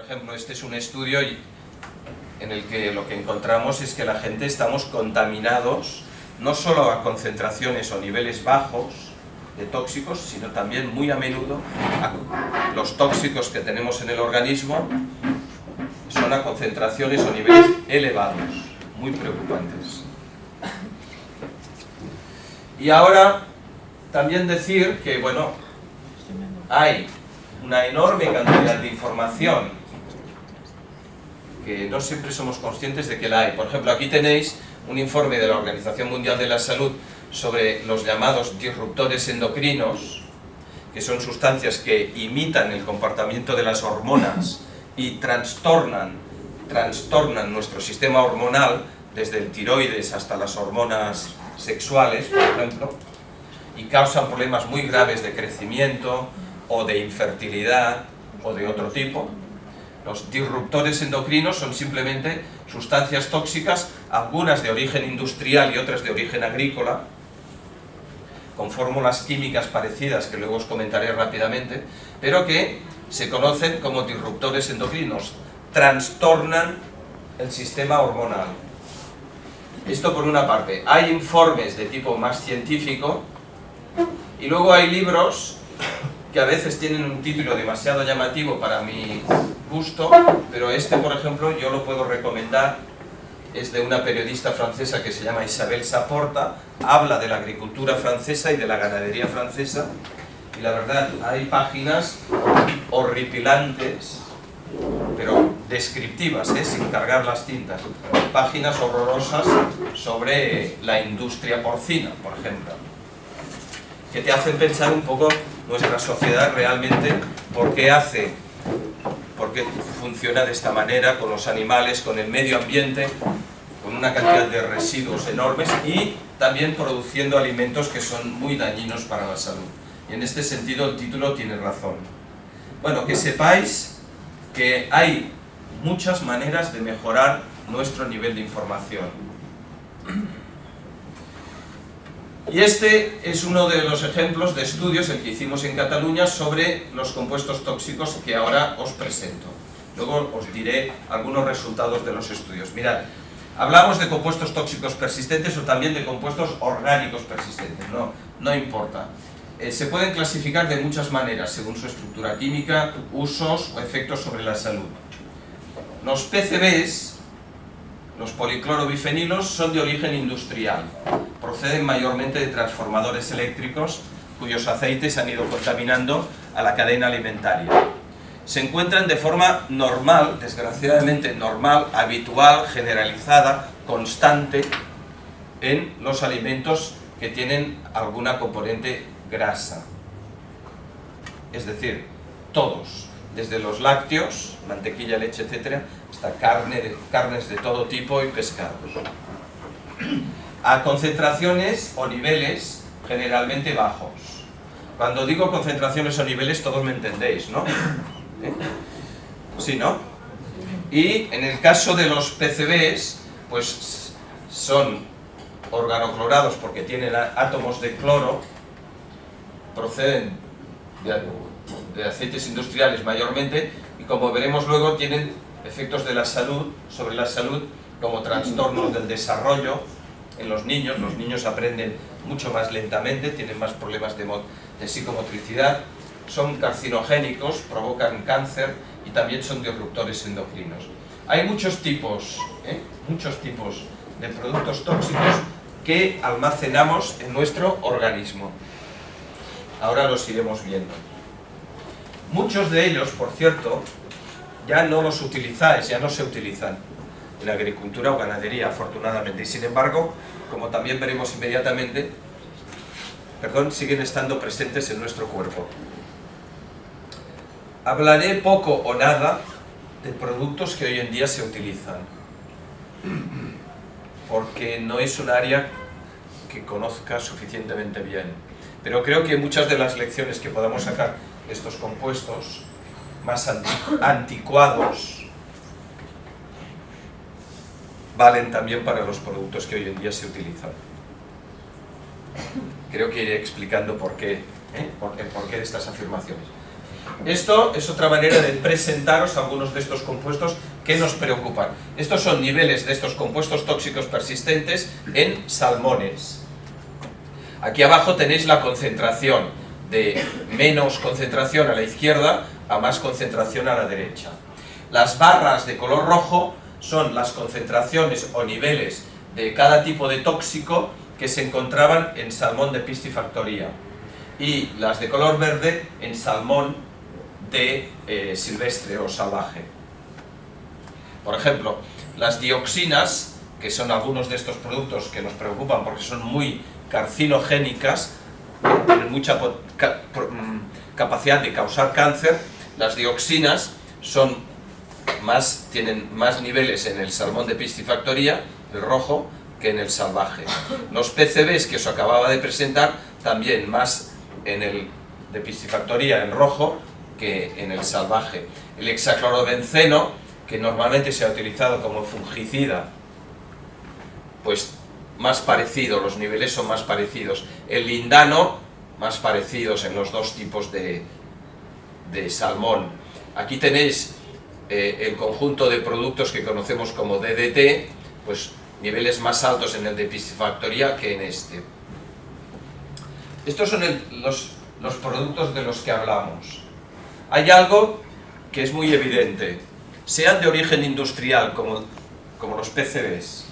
ejemplo, este es un estudio en el que lo que encontramos es que la gente estamos contaminados no solo a concentraciones o niveles bajos de tóxicos, sino también muy a menudo los tóxicos que tenemos en el organismo son a concentraciones o niveles elevados, muy preocupantes. Y ahora también decir que, bueno, hay una enorme cantidad de información que no siempre somos conscientes de que la hay. Por ejemplo, aquí tenéis un informe de la Organización Mundial de la Salud sobre los llamados disruptores endocrinos, que son sustancias que imitan el comportamiento de las hormonas y trastornan nuestro sistema hormonal, desde el tiroides hasta las hormonas sexuales, por ejemplo, y causan problemas muy graves de crecimiento o de infertilidad o de otro tipo. Los disruptores endocrinos son simplemente sustancias tóxicas, algunas de origen industrial y otras de origen agrícola, con fórmulas químicas parecidas que luego os comentaré rápidamente, pero que se conocen como disruptores endocrinos, trastornan el sistema hormonal. Esto por una parte. Hay informes de tipo más científico y luego hay libros que a veces tienen un título demasiado llamativo para mi gusto, pero este, por ejemplo, yo lo puedo recomendar. Es de una periodista francesa que se llama Isabelle Saporta, habla de la agricultura francesa y de la ganadería francesa, y la verdad, hay páginas horripilantes, pero descriptivas, sin cargar las tintas, páginas horrorosas sobre la industria porcina, por ejemplo, que te hacen pensar un poco nuestra sociedad realmente, por qué funciona de esta manera con los animales, con el medio ambiente, con una cantidad de residuos enormes y también produciendo alimentos que son muy dañinos para la salud. Y en este sentido el título tiene razón. Bueno, que sepáis que hay muchas maneras de mejorar nuestro nivel de información. Y este es uno de los ejemplos de estudios el que hicimos en Cataluña sobre los compuestos tóxicos que ahora os presento. Luego os diré algunos resultados de los estudios. Mirad, hablamos de compuestos tóxicos persistentes o también de compuestos orgánicos persistentes, no importa. Se pueden clasificar de muchas maneras, según su estructura química, usos o efectos sobre la salud. Los PCBs, los policlorobifenilos, son de origen industrial. Proceden mayormente de transformadores eléctricos cuyos aceites han ido contaminando a la cadena alimentaria. Se encuentran de forma normal, desgraciadamente normal, habitual, generalizada, constante en los alimentos que tienen alguna componente grasa. Es decir, todos, desde los lácteos, mantequilla, leche, etcétera, hasta carnes de todo tipo y pescados. A concentraciones o niveles generalmente bajos. Cuando digo concentraciones o niveles, todos me entendéis, ¿no? ¿Sí, no? Y en el caso de los PCBs, pues son organoclorados porque tienen átomos de cloro, proceden de aceites industriales mayormente, y como veremos luego tienen efectos de la salud, sobre la salud, como trastornos del desarrollo en los niños aprenden mucho más lentamente, tienen más problemas de psicomotricidad, son carcinogénicos, provocan cáncer y también son disruptores endocrinos. Hay muchos tipos de productos tóxicos que almacenamos en nuestro organismo. Ahora los iremos viendo. Muchos de ellos, por cierto, ya no los utilizáis, ya no se utilizan en la agricultura o ganadería, afortunadamente. Y sin embargo, como también veremos inmediatamente, siguen estando presentes en nuestro cuerpo. Hablaré poco o nada de productos que hoy en día se utilizan, porque no es un área que conozca suficientemente bien. Pero creo que muchas de las lecciones que podamos sacar de estos compuestos más anticuados valen también para los productos que hoy en día se utilizan. Creo que iré explicando por qué de estas afirmaciones. Esto es otra manera de presentaros algunos de estos compuestos que nos preocupan. Estos son niveles de estos compuestos tóxicos persistentes en salmones. Aquí abajo tenéis la concentración, de menos concentración a la izquierda a más concentración a la derecha. Las barras de color rojo son las concentraciones o niveles de cada tipo de tóxico que se encontraban en salmón de piscifactoría, y las de color verde en salmón de silvestre o salvaje. Por ejemplo, las dioxinas, que son algunos de estos productos que nos preocupan porque son muy carcinogénicas, tienen mucha capacidad de causar cáncer. Las dioxinas tienen más niveles en el salmón de piscifactoría, el rojo, que en el salvaje. Los PCBs que os acababa de presentar, también más en el de piscifactoría en rojo que en el salvaje. El hexaclorobenceno, que normalmente se ha utilizado como fungicida, pues más parecido, los niveles son más parecidos. El lindano, más parecidos en los dos tipos de salmón. Aquí tenéis el conjunto de productos que conocemos como DDT, pues niveles más altos en el de piscifactoría que en este. Estos son los productos de los que hablamos. Hay algo que es muy evidente, sean de origen industrial como los PCBs,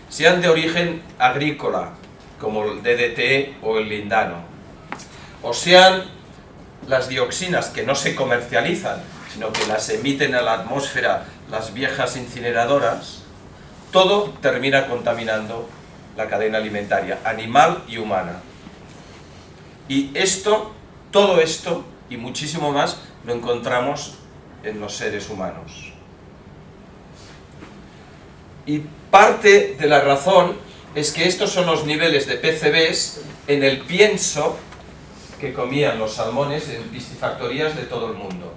sean de origen agrícola como el DDT o el lindano, o sean las dioxinas que no se comercializan, sino que las emiten a la atmósfera las viejas incineradoras, todo termina contaminando la cadena alimentaria, animal y humana. Y todo esto y muchísimo más lo encontramos en los seres humanos. Y parte de la razón es que estos son los niveles de PCBs en el pienso que comían los salmones en piscifactorías de todo el mundo.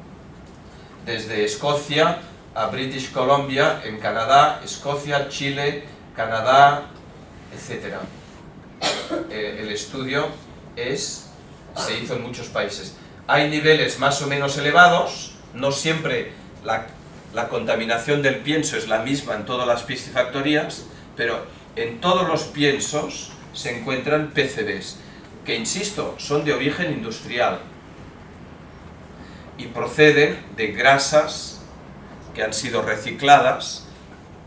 Desde Escocia a British Columbia, en Canadá, Escocia, Chile, Canadá, etc. El estudio se hizo en muchos países. Hay niveles más o menos elevados, no siempre la contaminación del pienso es la misma en todas las piscifactorías, pero en todos los piensos se encuentran PCBs, que insisto, son de origen industrial y proceden de grasas que han sido recicladas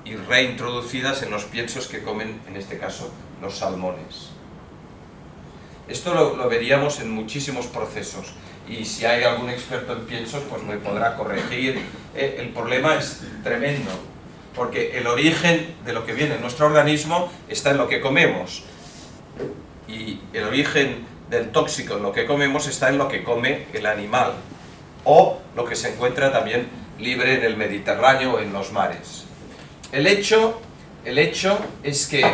y reintroducidas en los piensos que comen, en este caso, los salmones. Esto lo veríamos en muchísimos procesos, y si hay algún experto en piensos, pues me podrá corregir. El problema es tremendo, porque el origen de lo que viene en nuestro organismo está en lo que comemos, y el origen del tóxico en lo que comemos está en lo que come el animal, o lo que se encuentra también libre en el Mediterráneo o en los mares. El hecho es que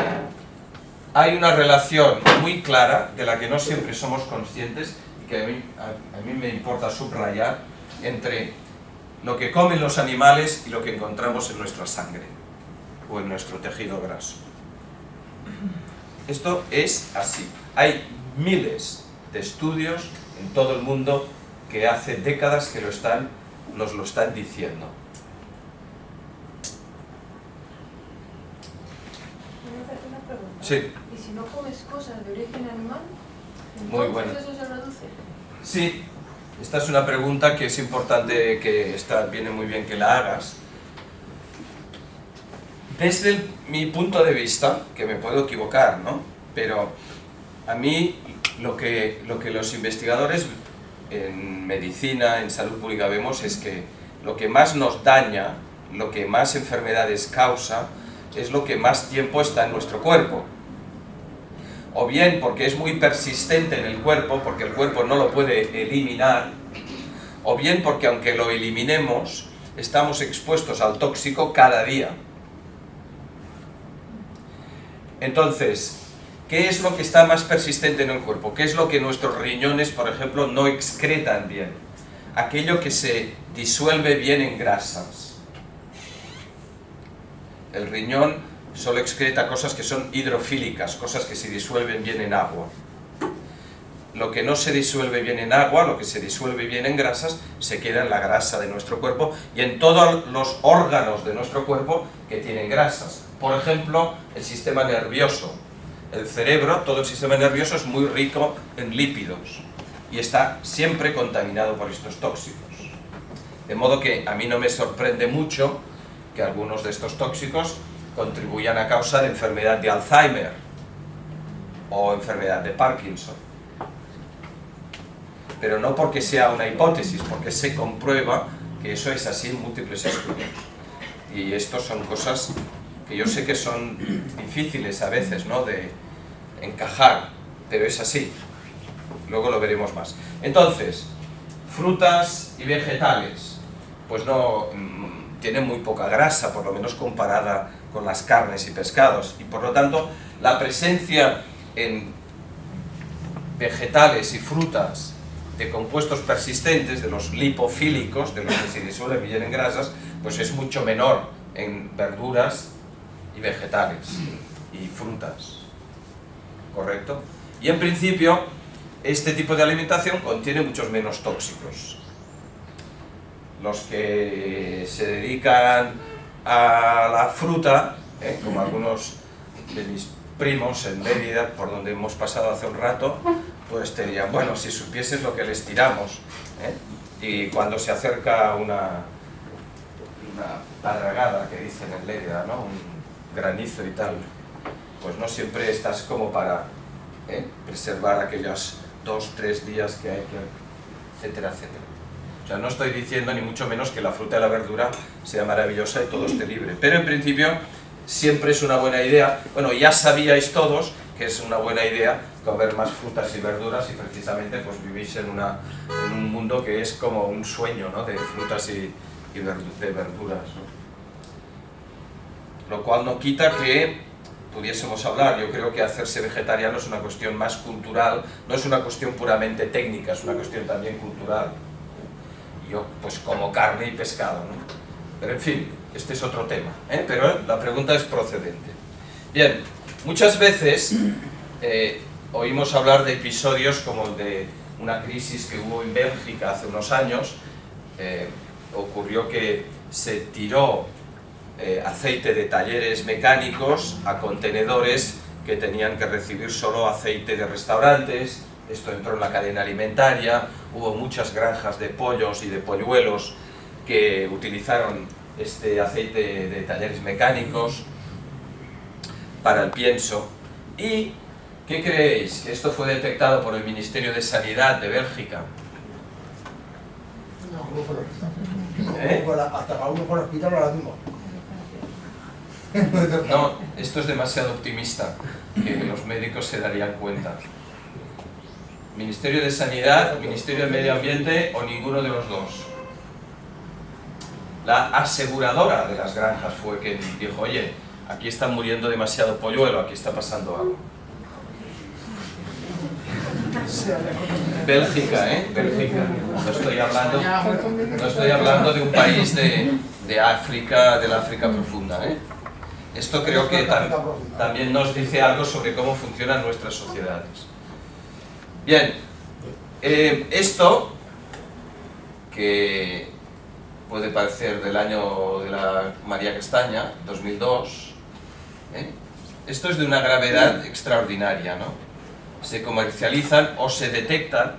hay una relación muy clara, de la que no siempre somos conscientes, y que a mí me importa subrayar, entre lo que comen los animales y lo que encontramos en nuestra sangre o en nuestro tejido graso. Esto es así. Hay miles de estudios en todo el mundo que hace décadas que nos lo están diciendo. Una pregunta. Sí. ¿Y si no comes cosas de origen animal, Muy buena. entonces eso se reduce? Sí, esta es una pregunta que es importante, viene muy bien que la hagas. Desde mi punto de vista, que me puedo equivocar, ¿no? Pero a mí lo que los investigadores en medicina, en salud pública vemos es que lo que más nos daña, lo que más enfermedades causa, es lo que más tiempo está en nuestro cuerpo. O bien porque es muy persistente en el cuerpo, porque el cuerpo no lo puede eliminar, o bien porque aunque lo eliminemos, estamos expuestos al tóxico cada día. Entonces, ¿qué es lo que está más persistente en el cuerpo? ¿Qué es lo que nuestros riñones, por ejemplo, no excretan bien? Aquello que se disuelve bien en grasas. El riñón solo excreta cosas que son hidrofílicas, cosas que se disuelven bien en agua. lo que no se disuelve bien en agua, lo que se disuelve bien en grasas, se queda en la grasa de nuestro cuerpo y en todos los órganos de nuestro cuerpo que tienen grasas. Por ejemplo, el sistema nervioso. El cerebro, todo el sistema nervioso es muy rico en lípidos y está siempre contaminado por estos tóxicos. De modo que a mí no me sorprende mucho que algunos de estos tóxicos contribuyan a causar enfermedad de Alzheimer o enfermedad de Parkinson. Pero no porque sea una hipótesis, porque se comprueba que eso es así en múltiples estudios. Y estos son cosas que yo sé que son difíciles a veces, ¿no?, de encajar, pero es así. Luego lo veremos más. Entonces, frutas y vegetales, pues no tienen muy poca grasa, por lo menos comparada con las carnes y pescados, y por lo tanto la presencia en vegetales y frutas de compuestos persistentes, de los lipofílicos, de los que se disuelven bien en grasas, pues es mucho menor en verduras y vegetales y frutas, ¿correcto? Y en principio este tipo de alimentación contiene muchos menos tóxicos. Los que se dedican a la fruta, como algunos de mis primos en Mérida, por donde hemos pasado hace un rato, pues te dirían, bueno, si supieses lo que les tiramos, y cuando se acerca una padragada, que dicen en Mérida, ¿no?, un granizo y tal, pues no siempre estás como para preservar aquellos 2-3 días que hay que, etcétera, etcétera. O sea, no estoy diciendo ni mucho menos que la fruta y la verdura sea maravillosa y todo esté libre, pero en principio siempre es una buena idea. Bueno, ya sabíais todos que es una buena idea comer más frutas y verduras y precisamente pues vivís en un mundo que es como un sueño, ¿no?, de frutas y de verduras, ¿no? Lo cual no quita que pudiésemos hablar. Yo creo que hacerse vegetariano es una cuestión más cultural, no es una cuestión puramente técnica, es una cuestión también cultural. Yo pues como carne y pescado, ¿no? Pero en fin, este es otro tema, pero la pregunta es procedente. Bien, muchas veces oímos hablar de episodios como el de una crisis que hubo en Bélgica hace unos años. Ocurrió que se tiró aceite de talleres mecánicos a contenedores que tenían que recibir solo aceite de restaurantes. Esto entró en la cadena alimentaria, hubo muchas granjas de pollos y de polluelos que utilizaron este aceite de talleres mecánicos para el pienso. ¿Y qué creéis? Esto fue detectado por el Ministerio de Sanidad de Bélgica. No, ¿cómo fue el hospital? Hasta cada uno fue al hospital ahora mismo. No, esto es demasiado optimista, que los médicos se darían cuenta. Ministerio de Sanidad, Ministerio de Medio Ambiente o ninguno de los dos. La aseguradora de las granjas fue quien dijo, oye, aquí están muriendo demasiado polluelo, aquí está pasando algo. Bélgica, Bélgica. No estoy hablando de un país de África, de la África profunda, Esto creo que también nos dice algo sobre cómo funcionan nuestras sociedades. Bien, esto, que puede parecer del año de la María Castaña, 2002, esto es de una gravedad extraordinaria, ¿no? Se comercializan o se detecta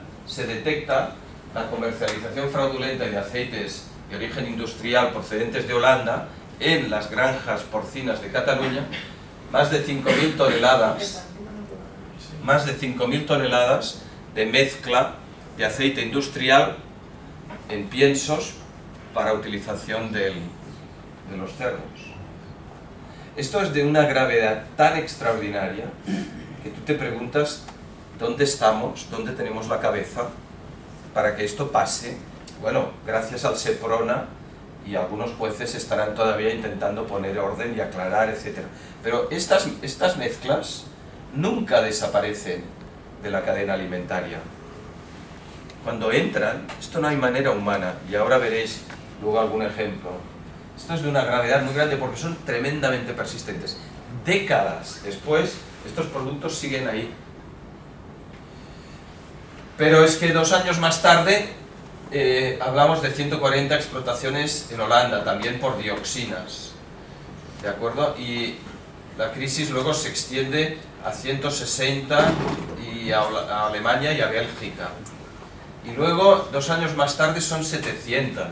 la comercialización fraudulenta de aceites de origen industrial procedentes de Holanda en las granjas porcinas de Cataluña, más de 5.000 toneladas de mezcla de aceite industrial en piensos para utilización de los cerdos. Esto es de una gravedad tan extraordinaria que tú te preguntas dónde estamos, dónde tenemos la cabeza para que esto pase. Bueno, gracias al Seprona y algunos jueces estarán todavía intentando poner orden y aclarar, etc. Pero estas mezclas nunca desaparecen de la cadena alimentaria. Cuando entran, esto no hay manera humana, y ahora veréis luego algún ejemplo. Esto es de una gravedad muy grande porque son tremendamente persistentes. Décadas después, estos productos siguen ahí. Pero es que 2 años más tarde hablamos de 140 explotaciones en Holanda, también por dioxinas, ¿de acuerdo? Y la crisis luego se extiende a 160 y a Alemania y a Bélgica. Y luego, 2 años más tarde, son 700.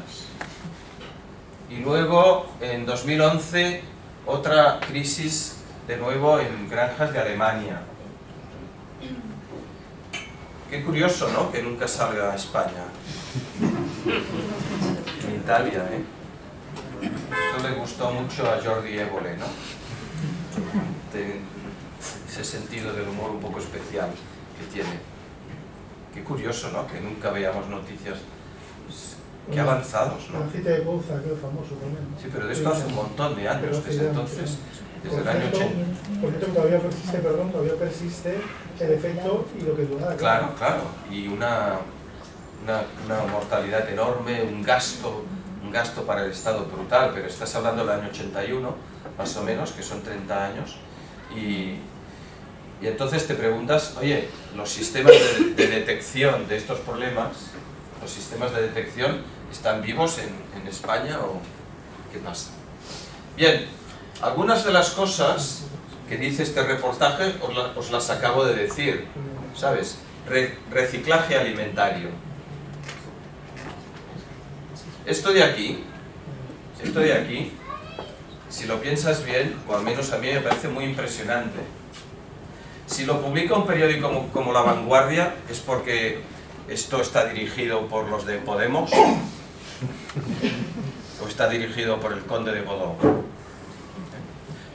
Y luego, en 2011, otra crisis de nuevo en granjas de Alemania. Qué curioso, ¿no?, que nunca salga a España. En Italia, ¿eh? Esto le gustó mucho a Jordi Évole, ¿no? Ese sentido del humor un poco especial que tiene. Qué curioso, ¿no?, que nunca veamos noticias. Qué avanzados, ¿no? La cita de Bouza, que es famoso también, ¿no? Sí, pero de esto hace un montón de años, desde entonces, desde el año 80. Por cierto, todavía persiste el efecto y lo que dura. Claro, claro, y una mortalidad enorme, un gasto para el Estado brutal, pero estás hablando del año 81, más o menos, que son 30 años, y entonces te preguntas, oye, los sistemas de detección de estos problemas, los sistemas de detección, ¿están vivos en España o qué pasa? Bien, algunas de las cosas que dice este reportaje os las acabo de decir, ¿sabes? Reciclaje alimentario. Esto de aquí, si lo piensas bien, o al menos a mí me parece muy impresionante. Si lo publica un periódico como La Vanguardia, es porque esto está dirigido por los de Podemos, o está dirigido por el conde de Godó.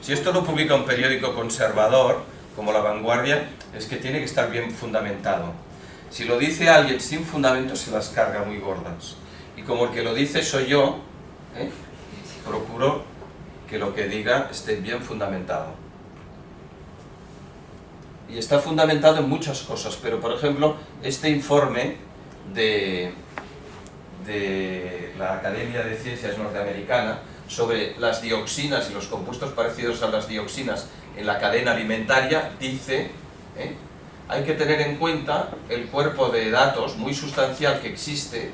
Si esto lo publica un periódico conservador, como La Vanguardia, es que tiene que estar bien fundamentado. Si lo dice alguien sin fundamento, se las carga muy gordas. Y como el que lo dice soy yo, procuro que lo que diga esté bien fundamentado. Y está fundamentado en muchas cosas, pero por ejemplo, este informe de la Academia de Ciencias Norteamericana sobre las dioxinas y los compuestos parecidos a las dioxinas en la cadena alimentaria dice, hay que tener en cuenta el cuerpo de datos muy sustancial que existe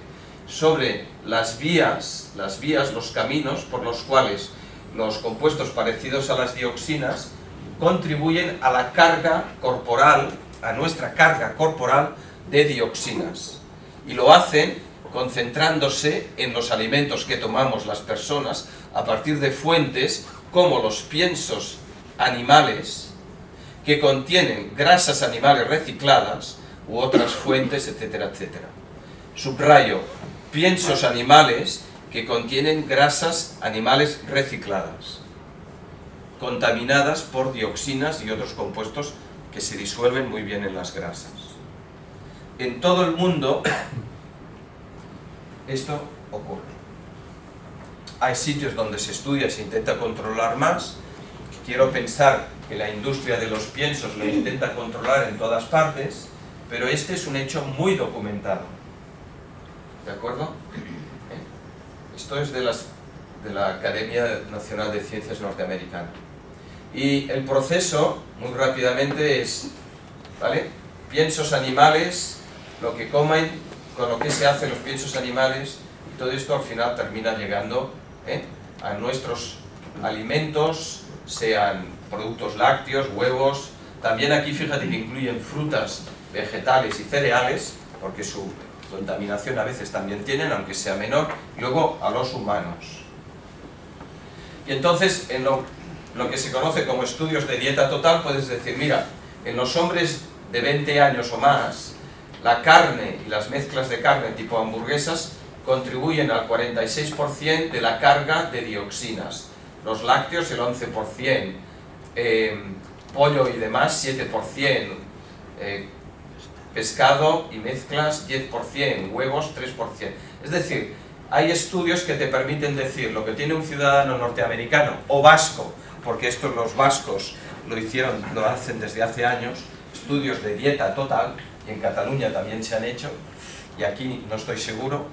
sobre las vías, los caminos por los cuales los compuestos parecidos a las dioxinas contribuyen a la carga corporal, a nuestra carga corporal de dioxinas. Y lo hacen concentrándose en los alimentos que tomamos las personas a partir de fuentes como los piensos animales que contienen grasas animales recicladas u otras fuentes, etcétera, etcétera. Subrayo, piensos animales que contienen grasas animales recicladas, contaminadas por dioxinas y otros compuestos que se disuelven muy bien en las grasas. En todo el mundo esto ocurre. Hay sitios donde se estudia y se intenta controlar más. Quiero pensar que la industria de los piensos lo intenta controlar en todas partes, pero este es un hecho muy documentado. ¿De acuerdo? Esto es de la Academia Nacional de Ciencias Norteamericana. Y el proceso, muy rápidamente, es, ¿vale?, piensos animales, lo que comen, con lo que se hacen los piensos animales, y todo esto al final termina llegando a nuestros alimentos, sean productos lácteos, huevos. También aquí fíjate que incluyen frutas, vegetales y cereales, porque su contaminación a veces también tienen, aunque sea menor, y luego a los humanos. Y entonces, en lo que se conoce como estudios de dieta total, puedes decir, mira, en los hombres de 20 años o más, la carne y las mezclas de carne tipo hamburguesas contribuyen al 46% de la carga de dioxinas. Los lácteos el 11%, pollo y demás 7%, pescado y mezclas 10%, huevos 3%. Es decir, hay estudios que te permiten decir lo que tiene un ciudadano norteamericano o vasco, porque esto los vascos lo hacen desde hace años, estudios de dieta total, y en Cataluña también se han hecho, y aquí no estoy seguro.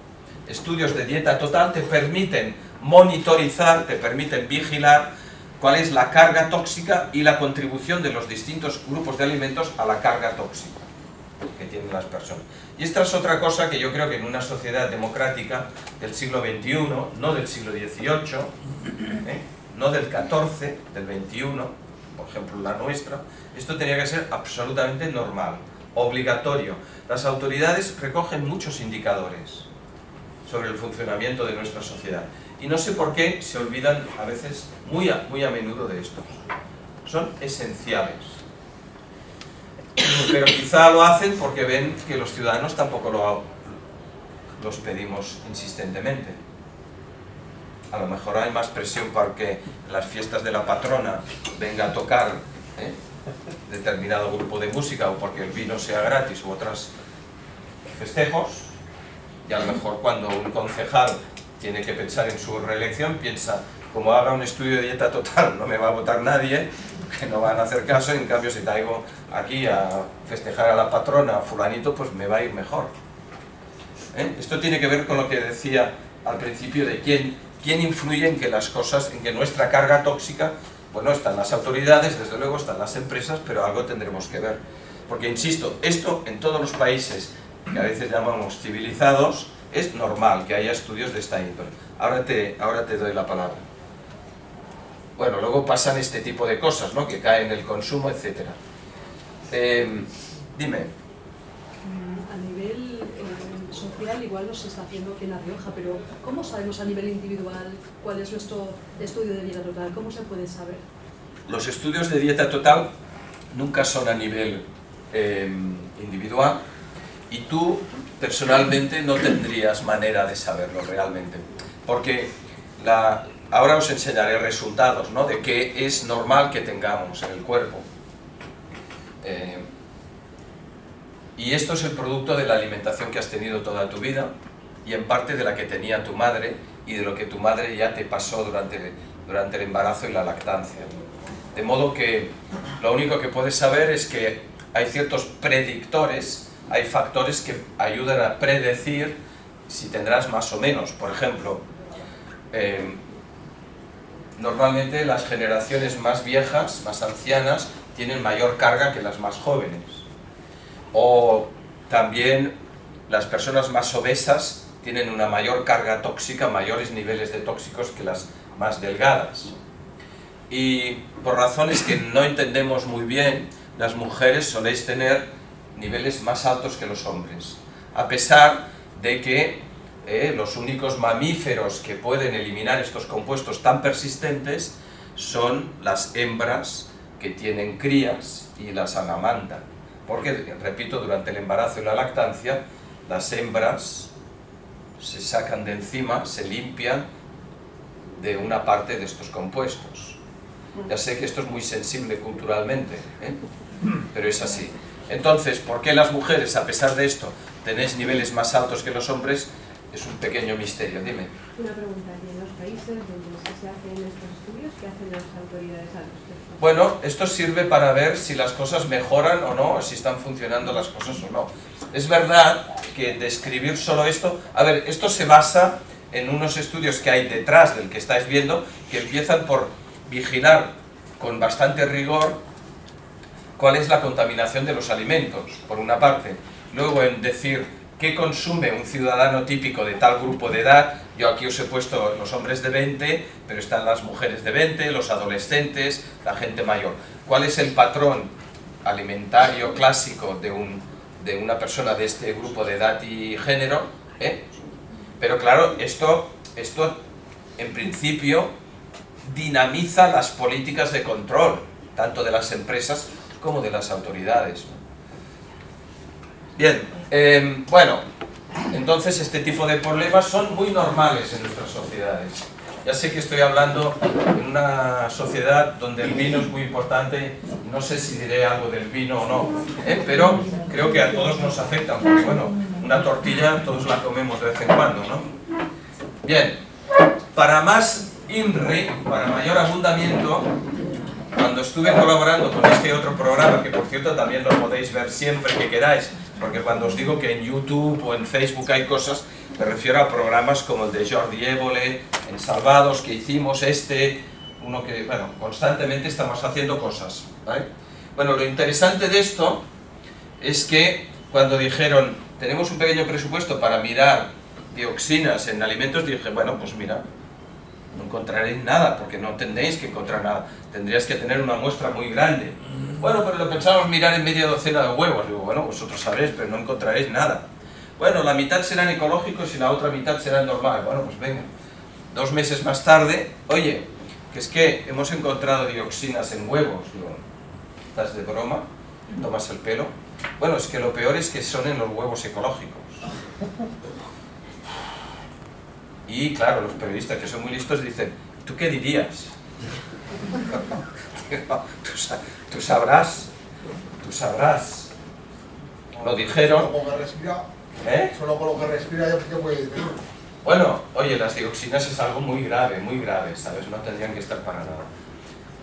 Estudios de dieta total te permiten monitorizar, te permiten vigilar cuál es la carga tóxica y la contribución de los distintos grupos de alimentos a la carga tóxica que tienen las personas. Y esta es otra cosa que yo creo que en una sociedad democrática del siglo XXI, no del siglo XVIII, no del XIV, del XXI, por ejemplo la nuestra, esto tenía que ser absolutamente normal, obligatorio. Las autoridades recogen muchos indicadores sobre el funcionamiento de nuestra sociedad. Y no sé por qué se olvidan a veces, muy a menudo de estos. Son esenciales. Pero quizá lo hacen porque ven que los ciudadanos tampoco los pedimos insistentemente. A lo mejor hay más presión para que en las fiestas de la patrona venga a tocar determinado grupo de música, o porque el vino sea gratis u otros festejos, y a lo mejor cuando un concejal tiene que pensar en su reelección, piensa, como haga un estudio de dieta total no me va a votar nadie, que no van a hacer caso, en cambio si traigo aquí a festejar a la patrona, a fulanito, pues me va a ir mejor. Esto tiene que ver con lo que decía al principio de quién influye en que las cosas, en que nuestra carga tóxica, bueno, están las autoridades, desde luego están las empresas, pero algo tendremos que ver. Porque, insisto, esto en todos los países que a veces llamamos civilizados, es normal que haya estudios de esta índole. Ahora te doy la palabra. Bueno, luego pasan este tipo de cosas, ¿no? Que caen el consumo, etc. Dime. A nivel social igual no se está haciendo aquí en La Rioja, pero ¿cómo sabemos a nivel individual cuál es nuestro estudio de dieta total? ¿Cómo se puede saber? Los estudios de dieta total nunca son a nivel individual, y tú personalmente no tendrías manera de saberlo realmente, porque ahora os enseñaré resultados, ¿no? De qué es normal que tengamos en el cuerpo. Y esto es el producto de la alimentación que has tenido toda tu vida, y en parte de la que tenía tu madre, y de lo que tu madre ya te pasó durante el embarazo y la lactancia. De modo que lo único que puedes saber es que hay ciertos predictores, hay factores que ayudan a predecir si tendrás más o menos. Por ejemplo, normalmente las generaciones más viejas, más ancianas, tienen mayor carga que las más jóvenes. O también las personas más obesas tienen una mayor carga tóxica, mayores niveles de tóxicos que las más delgadas. Y por razones que no entendemos muy bien, las mujeres soléis tener niveles más altos que los hombres, a pesar de que los únicos mamíferos que pueden eliminar estos compuestos tan persistentes son las hembras que tienen crías y las amamantan, porque, repito, durante el embarazo y la lactancia, las hembras se sacan de encima, se limpian de una parte de estos compuestos. Ya sé que esto es muy sensible culturalmente, pero es así. Entonces, ¿por qué las mujeres, a pesar de esto, tenéis niveles más altos que los hombres? Es un pequeño misterio. Dime. Una pregunta, ¿y en los países donde se hacen estos estudios, qué hacen las autoridades al respecto? Bueno, esto sirve para ver si las cosas mejoran o no, si están funcionando las cosas o no. Es verdad que describir solo esto... A ver, esto se basa en unos estudios que hay detrás del que estáis viendo, que empiezan por vigilar con bastante rigor cuál es la contaminación de los alimentos, por una parte. Luego en decir qué consume un ciudadano típico de tal grupo de edad. Yo aquí os he puesto los hombres de 20, pero están las mujeres de 20, los adolescentes, la gente mayor. ¿Cuál es el patrón alimentario clásico de una persona de este grupo de edad y género? Pero claro, esto en principio dinamiza las políticas de control, tanto de las empresas como de las autoridades. Bien, bueno, entonces este tipo de problemas son muy normales en nuestras sociedades. Ya sé que estoy hablando en una sociedad donde el vino es muy importante, no sé si diré algo del vino o no, pero creo que a todos nos afecta, porque bueno, una tortilla todos la comemos de vez en cuando, ¿no? Bien, para más INRI, para mayor abundamiento, cuando estuve colaborando con este otro programa, que por cierto también lo podéis ver siempre que queráis, porque cuando os digo que en YouTube o en Facebook hay cosas, me refiero a programas como el de Jordi Évole, en Salvados, que hicimos uno que, bueno, constantemente estamos haciendo cosas, ¿vale? Bueno, lo interesante de esto es que cuando dijeron, tenemos un pequeño presupuesto para mirar dioxinas en alimentos, dije, bueno, pues mira, no encontraréis nada, porque no tendréis que encontrar nada, tendrías que tener una muestra muy grande. Bueno, pero lo pensábamos mirar en media docena de huevos. Digo, bueno, vosotros sabréis, pero no encontraréis nada. Bueno, la mitad serán ecológicos y la otra mitad serán normales. Bueno, pues venga. 2 meses más tarde, oye, que es que hemos encontrado dioxinas en huevos. Digo, ¿estás de broma? ¿Tomas el pelo? Bueno, es que lo peor es que son en los huevos ecológicos. Y claro, los periodistas que son muy listos dicen, ¿tú qué dirías? Tú sabrás. Lo dijeron. Solo con lo que respira, ¿Eh? solo con lo que respira ya que puede decir. Bueno, oye, las dioxinas es algo muy grave, ¿sabes? No tendrían que estar para nada.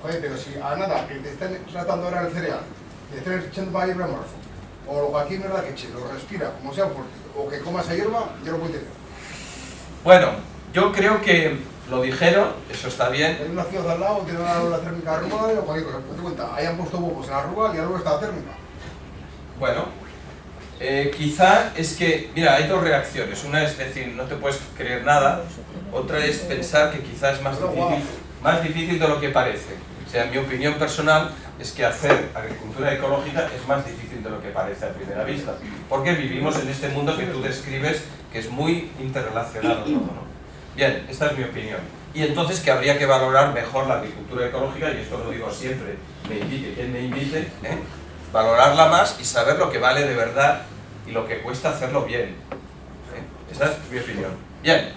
Oye, pero si a nada, que te estén tratando ahora el cereal, te estén echando para hierba morfo, o lo cualquier mierda que eche, lo respira, como sea fuerte, o que coma esa hierba, yo lo puedo tener. Bueno, yo creo que lo dijeron, eso está bien. Hay una ciudad al lado, tiene una aula térmica rural o cualquier cosa. Te cuenta, hayan puesto huevos en la rural y la rural está térmica. Bueno, quizá es que, mira, hay 2 reacciones. Una es decir, no te puedes creer nada. Otra es pensar que quizá es más difícil de lo que parece. O sea, mi opinión personal es que hacer agricultura ecológica es más difícil de lo que parece a primera vista. Porque vivimos en este mundo que tú describes, que es muy interrelacionado todo, ¿no? Bien, esta es mi opinión. Y entonces que habría que valorar mejor la agricultura ecológica, y esto lo digo siempre, me invite quien me invite, valorarla más y saber lo que vale de verdad y lo que cuesta hacerlo bien. Esa es mi opinión. Bien,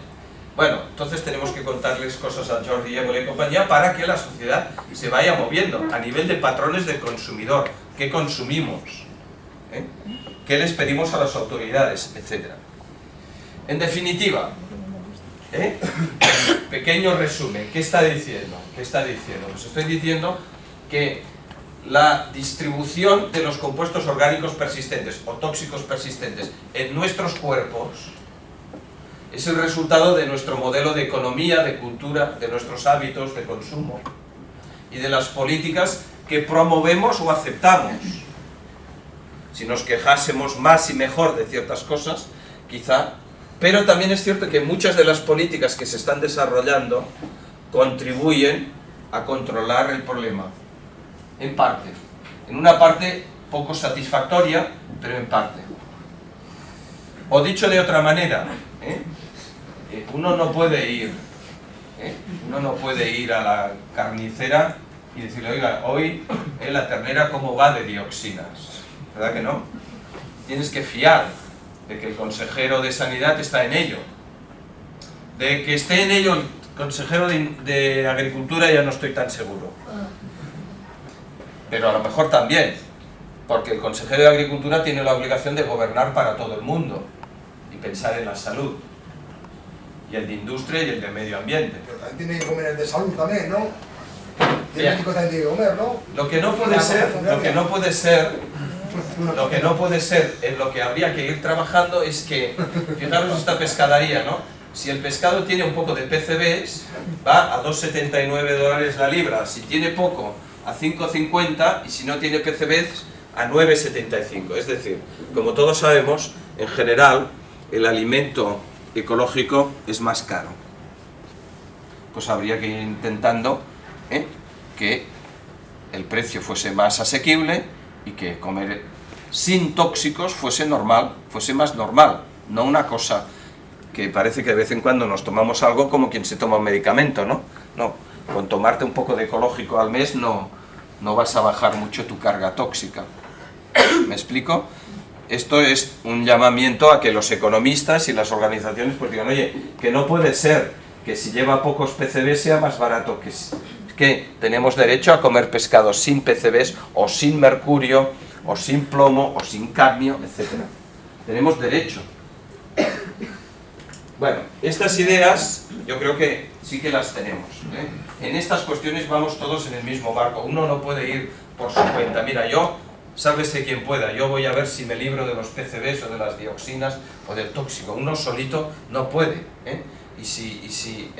bueno, entonces tenemos que contarles cosas a Jordi Évole y compañía para que la sociedad se vaya moviendo a nivel de patrones del consumidor. ¿Qué consumimos? ¿Qué les pedimos a las autoridades? Etcétera. En definitiva, pequeño resumen, ¿qué está diciendo? Pues estoy diciendo que la distribución de los compuestos orgánicos persistentes o tóxicos persistentes en nuestros cuerpos es el resultado de nuestro modelo de economía, de cultura, de nuestros hábitos de consumo y de las políticas que promovemos o aceptamos. Si nos quejásemos más y mejor de ciertas cosas, quizá, pero también es cierto que muchas de las políticas que se están desarrollando contribuyen a controlar el problema, en parte. En una parte poco satisfactoria, pero en parte. O dicho de otra manera, uno no puede ir a la carnicera y decirle, oiga, hoy la ternera cómo va de dioxinas, ¿verdad que no? Tienes que fiar de que el consejero de sanidad está en ello, de que esté en ello el consejero de agricultura ya no estoy tan seguro, pero a lo mejor también, porque el consejero de agricultura tiene la obligación de gobernar para todo el mundo y pensar en la salud, y el de industria y el de medio ambiente. Pero también tiene que comer el de salud también, ¿no? Y el Bien. médico también tiene que comer, ¿no? Lo que no puede ser, en lo que habría que ir trabajando es que, fijaros esta pescadería, ¿no? Si el pescado tiene un poco de PCBs, va a $2,79 la libra, si tiene poco, a $5,50, y si no tiene PCBs, a $9,75. Es decir, como todos sabemos, en general, el alimento ecológico es más caro. Pues habría que ir intentando que el precio fuese más asequible y que comer sin tóxicos fuese más normal, no una cosa que parece que de vez en cuando nos tomamos algo como quien se toma un medicamento, ¿no? No, con tomarte un poco de ecológico al mes no vas a bajar mucho tu carga tóxica. ¿Me explico? Esto es un llamamiento a que los economistas y las organizaciones pues digan, oye, que no puede ser que si lleva pocos PCBs sea más barato, que tenemos derecho a comer pescado sin PCBs o sin mercurio o sin plomo o sin cadmio, etc. Tenemos derecho. Bueno, estas ideas yo creo que sí que las tenemos. En estas cuestiones vamos todos en el mismo barco. Uno no puede ir por su cuenta. Mira, sálvese quien pueda, yo voy a ver si me libro de los PCBs o de las dioxinas o del tóxico. Uno solito no puede. Y si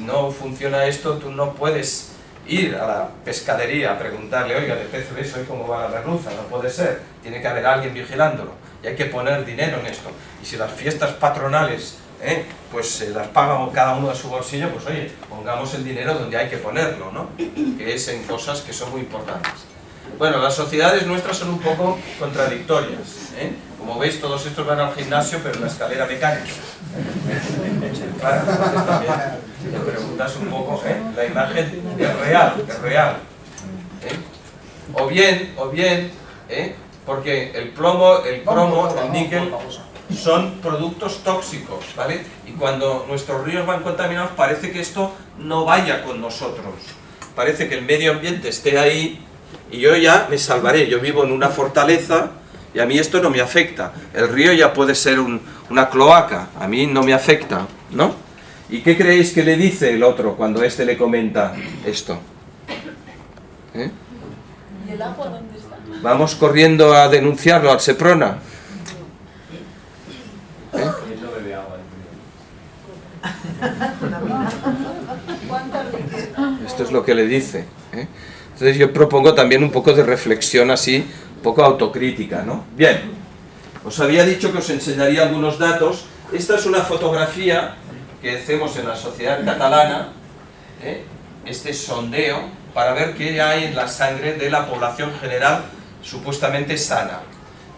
no funciona esto, tú no puedes ir a la pescadería a preguntarle, oiga, de pez hoy cómo va la merluza, no puede ser, tiene que haber alguien vigilándolo, y hay que poner dinero en esto. Y si las fiestas patronales, pues se las pagan cada uno de su bolsillo, pues oye, pongamos el dinero donde hay que ponerlo, ¿no? Que es en cosas que son muy importantes. Bueno, las sociedades nuestras son un poco contradictorias, ¿eh? Como veis, todos estos van al gimnasio, pero en la escalera mecánica. Claro, entonces también te preguntas un poco, la imagen es real, O bien, porque el plomo, el cromo, el níquel son productos tóxicos, ¿vale? Y cuando nuestros ríos van contaminados parece que esto no vaya con nosotros. Parece que el medio ambiente esté ahí y yo ya me salvaré. Yo vivo en una fortaleza y a mí esto no me afecta. El río ya puede ser una cloaca, a mí no me afecta, ¿no? ¿Y qué creéis que le dice el otro cuando este le comenta esto? ¿Y el agua dónde está? Vamos corriendo a denunciarlo al Seprona. Esto es lo que le dice. Entonces yo propongo también un poco de reflexión así, un poco autocrítica, ¿no? Bien, os había dicho que os enseñaría algunos datos. Esta es una fotografía que hacemos en la sociedad catalana, este sondeo, para ver qué hay en la sangre de la población general supuestamente sana.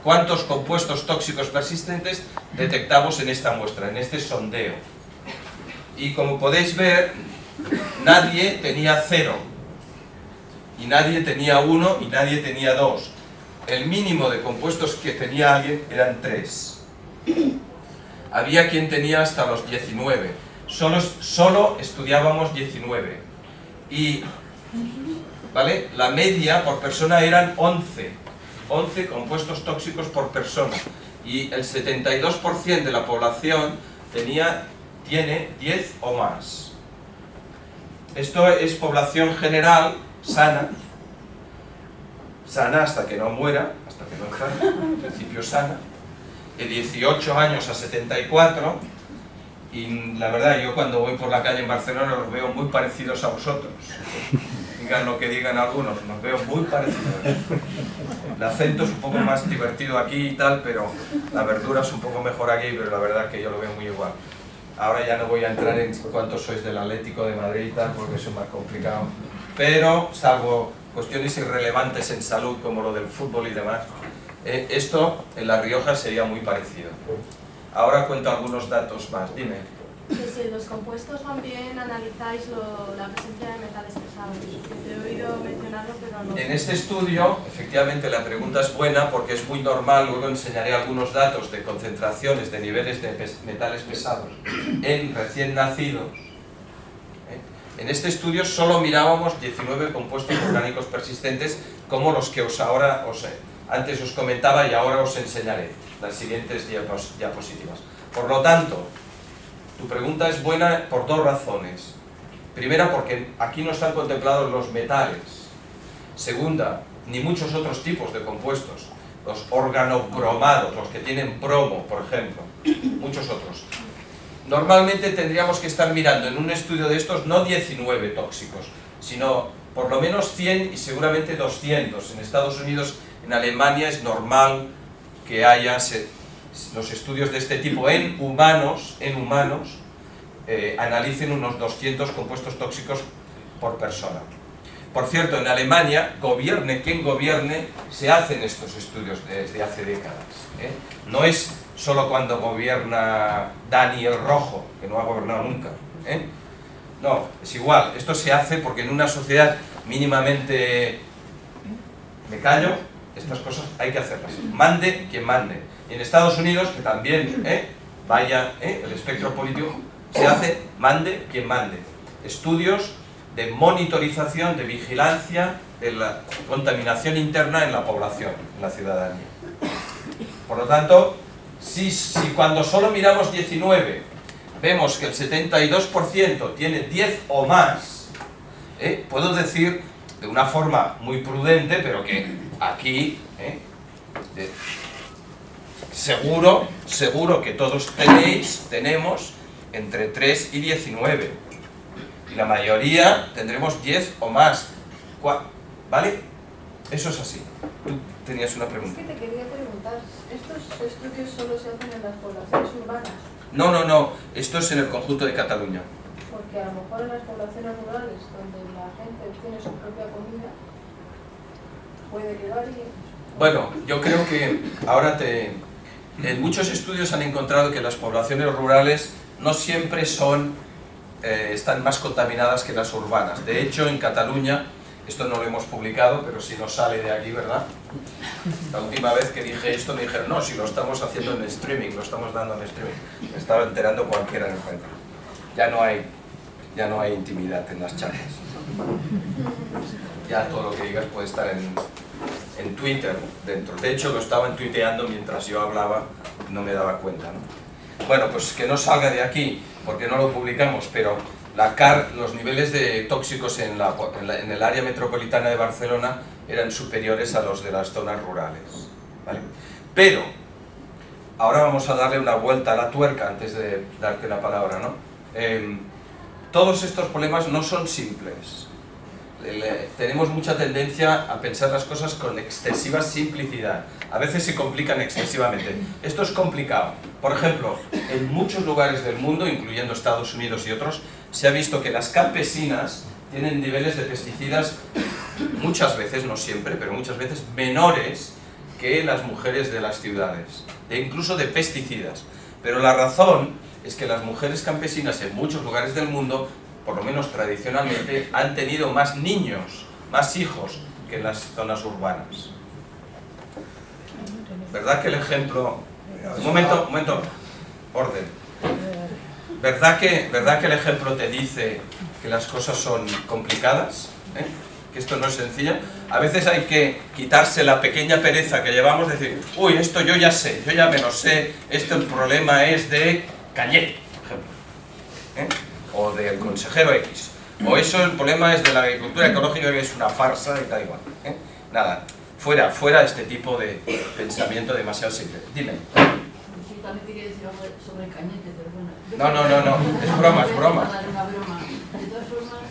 ¿Cuántos compuestos tóxicos persistentes detectamos en esta muestra, en este sondeo? Y como podéis ver, nadie tenía 0, y nadie tenía 1, y nadie tenía 2. El mínimo de compuestos que tenía alguien eran 3. Había quien tenía hasta los 19. Solo estudiábamos 19. Y, ¿vale? La media por persona eran 11. 11 compuestos tóxicos por persona. Y el 72% de la población tiene 10 o más. Esto es población general, sana hasta que no muera, hasta que no enferme, en principio sana, de 18 años a 74, y la verdad yo cuando voy por la calle en Barcelona los veo muy parecidos a vosotros. Digan lo que digan algunos, nos veo muy parecidos. El acento es un poco más divertido aquí y tal, pero la verdura es un poco mejor aquí, pero la verdad es que yo lo veo muy igual. Ahora ya no voy a entrar en cuántos sois del Atlético de Madrid y tal, porque eso es más complicado. Pero, salvo cuestiones irrelevantes en salud, como lo del fútbol y demás, esto en La Rioja sería muy parecido. Ahora cuento algunos datos más, dime. Que si los compuestos también analizáis la presencia de metales pesados. Te he oído mencionarlo, pero no. En este estudio, efectivamente, la pregunta es buena porque es muy normal. Luego enseñaré algunos datos de concentraciones de niveles de metales pesados en recién nacidos. En este estudio solo mirábamos 19 compuestos orgánicos persistentes, como los que antes os comentaba y ahora os enseñaré las siguientes diapositivas. Por lo tanto, tu pregunta es buena por dos razones. Primera, porque aquí no están contemplados los metales. Segunda, ni muchos otros tipos de compuestos. Los organobromados, los que tienen bromo, por ejemplo. Muchos otros. Normalmente tendríamos que estar mirando en un estudio de estos no 19 tóxicos, sino por lo menos 100 y seguramente 200. En Estados Unidos, en Alemania es normal que haya los estudios de este tipo en humanos analicen unos 200 compuestos tóxicos por persona. Por cierto, en Alemania, gobierne quien gobierne, se hacen estos estudios desde hace décadas. No es solo cuando gobierna Dani el Rojo, que no ha gobernado nunca. No, es igual. Esto se hace porque en una sociedad mínimamente... Me callo, estas cosas hay que hacerlas. Mande quien mande. Y en Estados Unidos, que también el espectro político, se hace mande quien mande. Estudios de monitorización, de vigilancia de la contaminación interna en la población, en la ciudadanía. Por lo tanto, si cuando solo miramos 19 vemos que el 72% tiene 10 o más, puedo decir de una forma muy prudente, pero que aquí seguro que todos tenemos entre 3 y 19. la mayoría tendremos 10 o más. ¿Vale? Eso es así. Tú tenías una Es pregunta. que te quería preguntar, ¿estos estudios solo se hacen en las poblaciones urbanas? No, esto es en el conjunto de Cataluña. Porque a lo mejor en las poblaciones rurales, donde la gente tiene su propia comida, puede llegar y... Bueno, yo creo que ahora en muchos estudios han encontrado que las poblaciones rurales no siempre están más contaminadas que las urbanas. De hecho, en Cataluña, esto no lo hemos publicado, pero si no sale de aquí, ¿verdad? La última vez que dije esto me dijeron, no, si lo estamos haciendo en streaming, lo estamos dando en streaming. Me estaba enterando cualquiera en el país. Ya no hay intimidad en las charlas. Ya todo lo que digas puede estar en Twitter dentro. De hecho, lo estaban tuiteando mientras yo hablaba, no me daba cuenta, ¿no? Bueno, pues que no salga de aquí, porque no lo publicamos, pero los niveles de tóxicos en el área metropolitana de Barcelona eran superiores a los de las zonas rurales, ¿vale? Pero, ahora vamos a darle una vuelta a la tuerca antes de darte la palabra, ¿no? Todos estos problemas no son simples. Tenemos mucha tendencia a pensar las cosas con excesiva simplicidad. A veces se complican excesivamente. Esto es complicado. Por ejemplo, en muchos lugares del mundo, incluyendo Estados Unidos y otros, se ha visto que las campesinas tienen niveles de pesticidas muchas veces, no siempre, pero muchas veces menores que las mujeres de las ciudades, e incluso de pesticidas. Pero la razón es que las mujeres campesinas en muchos lugares del mundo, por lo menos tradicionalmente, han tenido más niños, más hijos que en las zonas urbanas. ¿Verdad que el ejemplo... Un momento, orden. ¿Verdad que el ejemplo te dice que las cosas son complicadas? ¿Eh? Que esto no es sencillo. A veces hay que quitarse la pequeña pereza que llevamos, decir, uy, esto yo ya sé, yo ya me lo sé, el problema es de Cañete, por ejemplo, ¿eh? O del consejero X, o el problema es de la agricultura ecológica, que es una farsa y tal igual, ¿eh? Nada, fuera este tipo de pensamiento demasiado simple. Dime. Sí, también quería decir algo sobre Cañete, pero bueno. No, es broma. Una broma. De todas formas,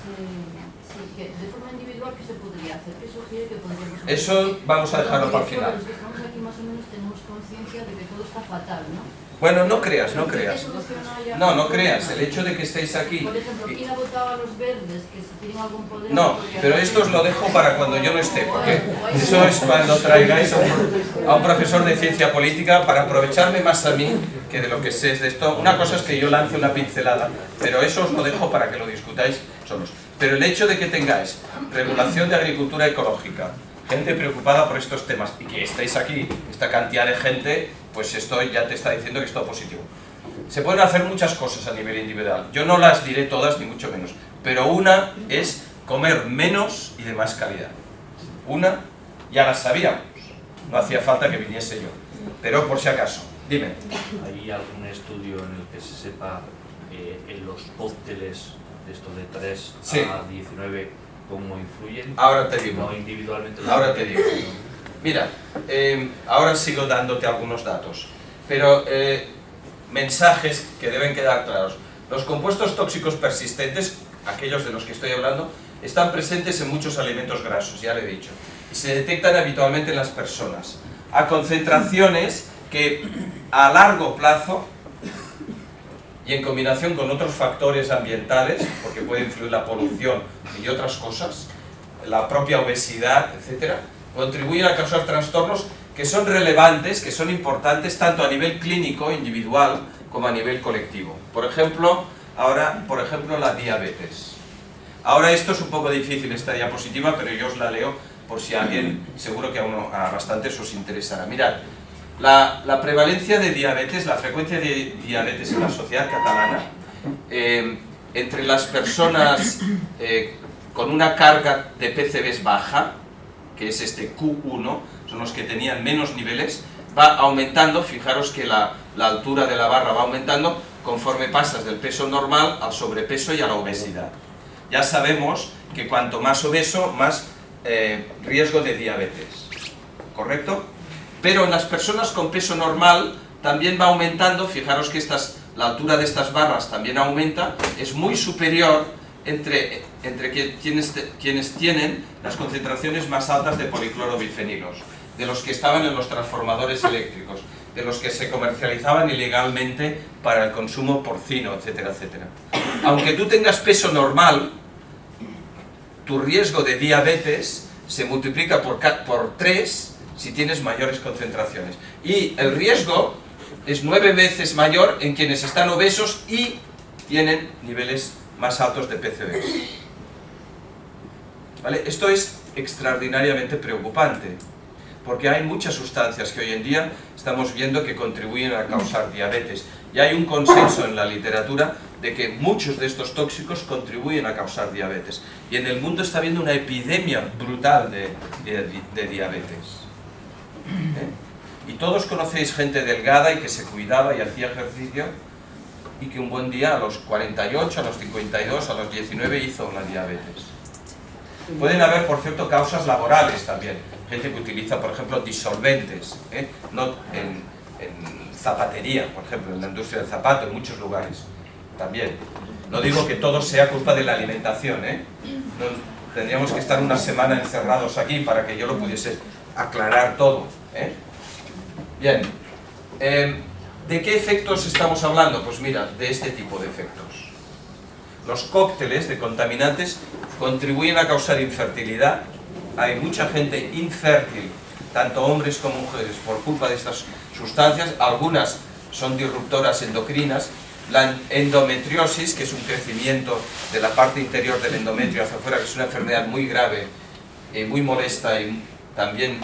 sí, que de forma individual, ¿qué se podría hacer? ¿Qué sugiere que podríamos hacer? Eso vamos a dejarlo para el final. Los que estamos aquí más o menos tenemos conciencia de que todo está fatal, ¿no? Bueno, no creas. ¿Qué soluciona ya? No creas, el hecho de que estéis aquí... Por ejemplo, ¿quién ha votado a los verdes? Que si tienen algún poder... No, pero esto os lo dejo para cuando yo no esté, porque eso es cuando traigáis a un profesor de ciencia política para aprovecharme más a mí que de lo que sé de esto. Una cosa es que yo lance una pincelada, pero eso os lo dejo para que lo discutáis solos. Pero el hecho de que tengáis regulación de agricultura ecológica, gente preocupada por estos temas y que estéis aquí, esta cantidad de gente, pues esto ya te está diciendo que es todo positivo. Se pueden hacer muchas cosas a nivel individual. Yo no las diré todas, ni mucho menos. Pero una es comer menos y de más calidad. Una, ya la sabíamos. No hacía falta que viniese yo. Pero por si acaso, dime. ¿Hay algún estudio en el que se sepa en los cócteles de estos de 3 Sí. a 19 cómo influyen? Ahora te digo. No individualmente. Ahora te digo. Mira, ahora sigo dándote algunos datos. Pero mensajes que deben quedar claros. Los compuestos tóxicos persistentes, aquellos de los que estoy hablando, están presentes en muchos alimentos grasos, ya lo he dicho. Y se detectan habitualmente en las personas, a concentraciones que a largo plazo y en combinación con otros factores ambientales, porque puede influir la polución y otras cosas, la propia obesidad, etcétera, contribuyen a causar trastornos que son relevantes, que son importantes tanto a nivel clínico, individual, como a nivel colectivo. Por ejemplo, la diabetes. Ahora esto es un poco difícil, esta diapositiva, pero yo os la leo por si a alguien, seguro que a bastantes os interesará. Mirad, la prevalencia de diabetes, la frecuencia de diabetes en la sociedad catalana, entre las personas con una carga de PCBs baja, que es este Q1, son los que tenían menos niveles, va aumentando. Fijaros que la altura de la barra va aumentando conforme pasas del peso normal al sobrepeso y a la obesidad. Ya sabemos que cuanto más obeso, más riesgo de diabetes, ¿correcto? Pero en las personas con peso normal también va aumentando. Fijaros que la altura de estas barras también aumenta, es muy superior entre quienes tienen las concentraciones más altas de policlorobifenilos, de los que estaban en los transformadores eléctricos, de los que se comercializaban ilegalmente para el consumo porcino, etcétera, etcétera. Aunque tú tengas peso normal, tu riesgo de diabetes se multiplica por 3 si tienes mayores concentraciones. Y el riesgo es 9 veces mayor en quienes están obesos y tienen niveles más altos de PCBs. ¿Vale? Esto es extraordinariamente preocupante, porque hay muchas sustancias que hoy en día estamos viendo que contribuyen a causar diabetes. Y hay un consenso en la literatura de que muchos de estos tóxicos contribuyen a causar diabetes. Y en el mundo está habiendo una epidemia brutal de diabetes. Y todos conocéis gente delgada y que se cuidaba y hacía ejercicio y que un buen día a los 48, a los 52, a los 19 hizo una diabetes. Pueden haber, por cierto, causas laborales también. Gente que utiliza, por ejemplo, disolventes, no en zapatería, por ejemplo, en la industria del zapato, en muchos lugares también. No digo que todo sea culpa de la alimentación, no, tendríamos que estar una semana encerrados aquí para que yo lo pudiese aclarar todo. Bien, ¿de qué efectos estamos hablando? Pues mira, de este tipo de efectos. Los cócteles de contaminantes contribuyen a causar infertilidad. Hay mucha gente infértil, tanto hombres como mujeres, por culpa de estas sustancias. Algunas son disruptoras endocrinas. La endometriosis, que es un crecimiento de la parte interior del endometrio hacia afuera, que es una enfermedad muy grave, muy molesta, y también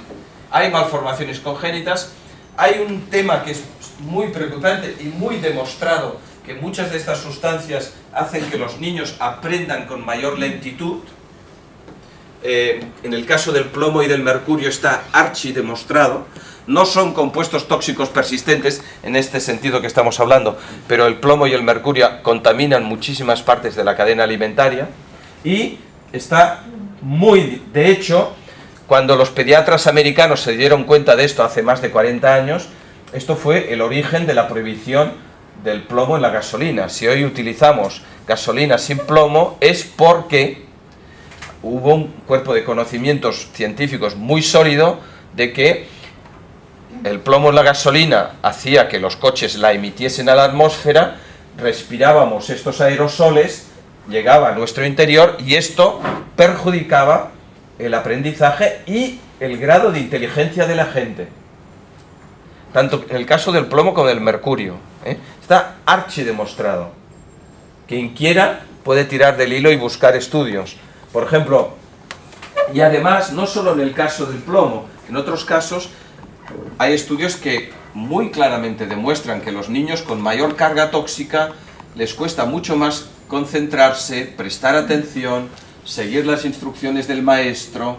hay malformaciones congénitas. Hay un tema que es muy preocupante y muy demostrado, que muchas de estas sustancias hacen que los niños aprendan con mayor lentitud. En el caso del plomo y del mercurio está archidemostrado. No son compuestos tóxicos persistentes en este sentido que estamos hablando, pero el plomo y el mercurio contaminan muchísimas partes de la cadena alimentaria y está muy... De hecho, cuando los pediatras americanos se dieron cuenta de esto hace más de 40 años, esto fue el origen de la prohibición del plomo en la gasolina. Si hoy utilizamos gasolina sin plomo es porque hubo un cuerpo de conocimientos científicos muy sólido de que el plomo en la gasolina hacía que los coches la emitiesen a la atmósfera, respirábamos estos aerosoles, llegaba a nuestro interior y esto perjudicaba el aprendizaje y el grado de inteligencia de la gente. Tanto en el caso del plomo como del mercurio. Está archidemostrado. Quien quiera puede tirar del hilo y buscar estudios. Por ejemplo, y además, no solo en el caso del plomo, en otros casos hay estudios que muy claramente demuestran que los niños con mayor carga tóxica les cuesta mucho más concentrarse, prestar atención, seguir las instrucciones del maestro,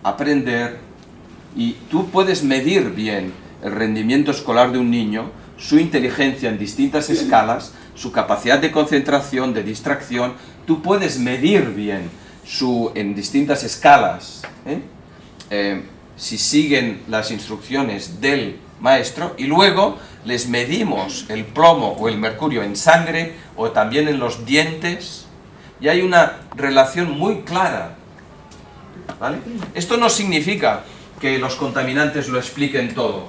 aprender. Y tú puedes medir bien el rendimiento escolar de un niño, su inteligencia en distintas escalas, su capacidad de concentración, de distracción. Tú puedes medir bien en distintas escalas, si siguen las instrucciones del maestro, y luego les medimos el plomo o el mercurio en sangre o también en los dientes, y hay una relación muy clara, ¿vale? Esto no significa que los contaminantes lo expliquen todo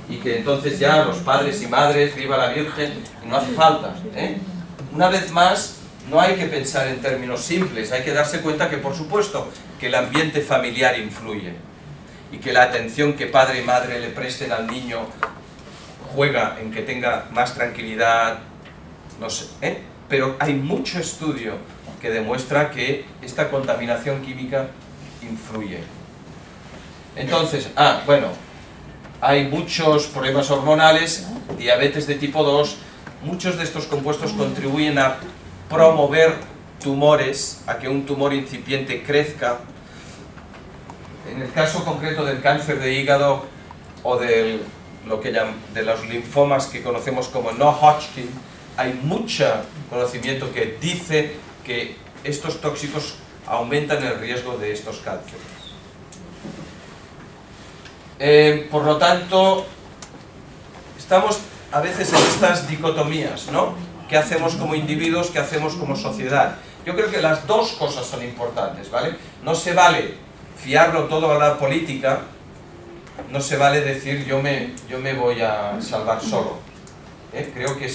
y que entonces ya los padres y madres, viva la Virgen, y no hace falta, Una vez más, no hay que pensar en términos simples, hay que darse cuenta que, por supuesto, que el ambiente familiar influye y que la atención que padre y madre le presten al niño juega en que tenga más tranquilidad, no sé, pero hay mucho estudio que demuestra que esta contaminación química influye. Entonces, bueno, hay muchos problemas hormonales, diabetes de tipo 2, muchos de estos compuestos contribuyen a promover tumores, a que un tumor incipiente crezca. En el caso concreto del cáncer de hígado o de los linfomas que conocemos como no-Hodgkin, hay mucho conocimiento que dice que estos tóxicos aumentan el riesgo de estos cánceres. Por lo tanto, estamos a veces en estas dicotomías, ¿no? ¿Qué hacemos como individuos? ¿Qué hacemos como sociedad? Yo creo que las dos cosas son importantes, ¿vale? No se vale fiarlo todo a la política, no se vale decir yo me voy a salvar solo. Creo que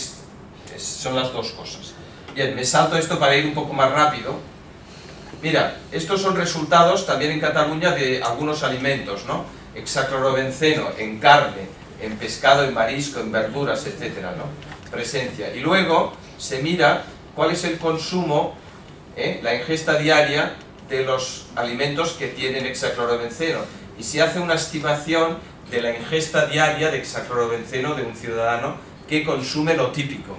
son las dos cosas. Bien, me salto esto para ir un poco más rápido. Mira, estos son resultados también en Cataluña de algunos alimentos, ¿no? Hexaclorobenceno en carne, en pescado, en marisco, en verduras, etcétera, ¿no? Presencia. Y luego se mira cuál es el consumo, la ingesta diaria de los alimentos que tienen hexaclorobenceno. Y se hace una estimación de la ingesta diaria de hexaclorobenceno de un ciudadano que consume lo típico.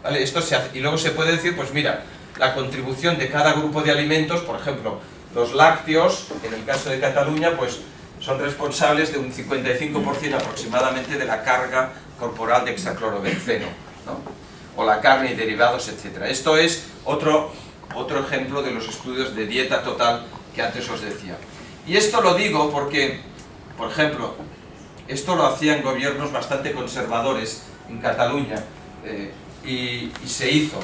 ¿Vale? Esto se hace. Y luego se puede decir, pues mira, la contribución de cada grupo de alimentos, por ejemplo, los lácteos, en el caso de Cataluña, pues son responsables de un 55% aproximadamente de la carga corporal de hexaclorobenceno, ¿no? O la carne y derivados, etc. Esto es otro ejemplo de los estudios de dieta total que antes os decía. Y esto lo digo porque, por ejemplo, esto lo hacían gobiernos bastante conservadores en Cataluña y se hizo.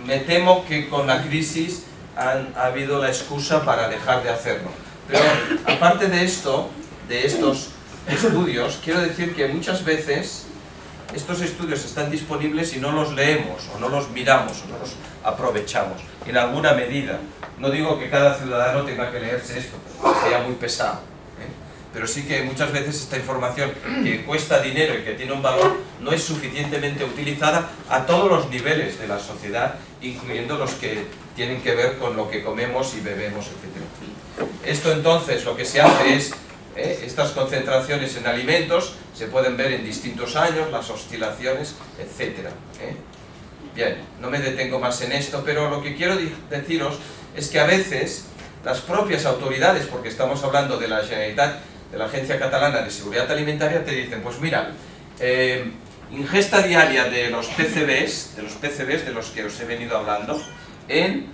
Me temo que con la crisis ha habido la excusa para dejar de hacerlo. Pero aparte de esto, de estos estudios, quiero decir que muchas veces estos estudios están disponibles y no los leemos, o no los miramos, o no los aprovechamos, en alguna medida. No digo que cada ciudadano tenga que leerse esto, sería muy pesado, pero sí que muchas veces esta información que cuesta dinero y que tiene un valor no es suficientemente utilizada a todos los niveles de la sociedad, incluyendo los que tienen que ver con lo que comemos y bebemos, etc. Esto entonces lo que se hace es, estas concentraciones en alimentos se pueden ver en distintos años, las oscilaciones, etc. Bien, no me detengo más en esto, pero lo que quiero deciros es que a veces las propias autoridades, porque estamos hablando de la Generalitat, de la Agencia Catalana de Seguridad Alimentaria, te dicen, pues mira, ingesta diaria de los PCBs, de los que os he venido hablando, en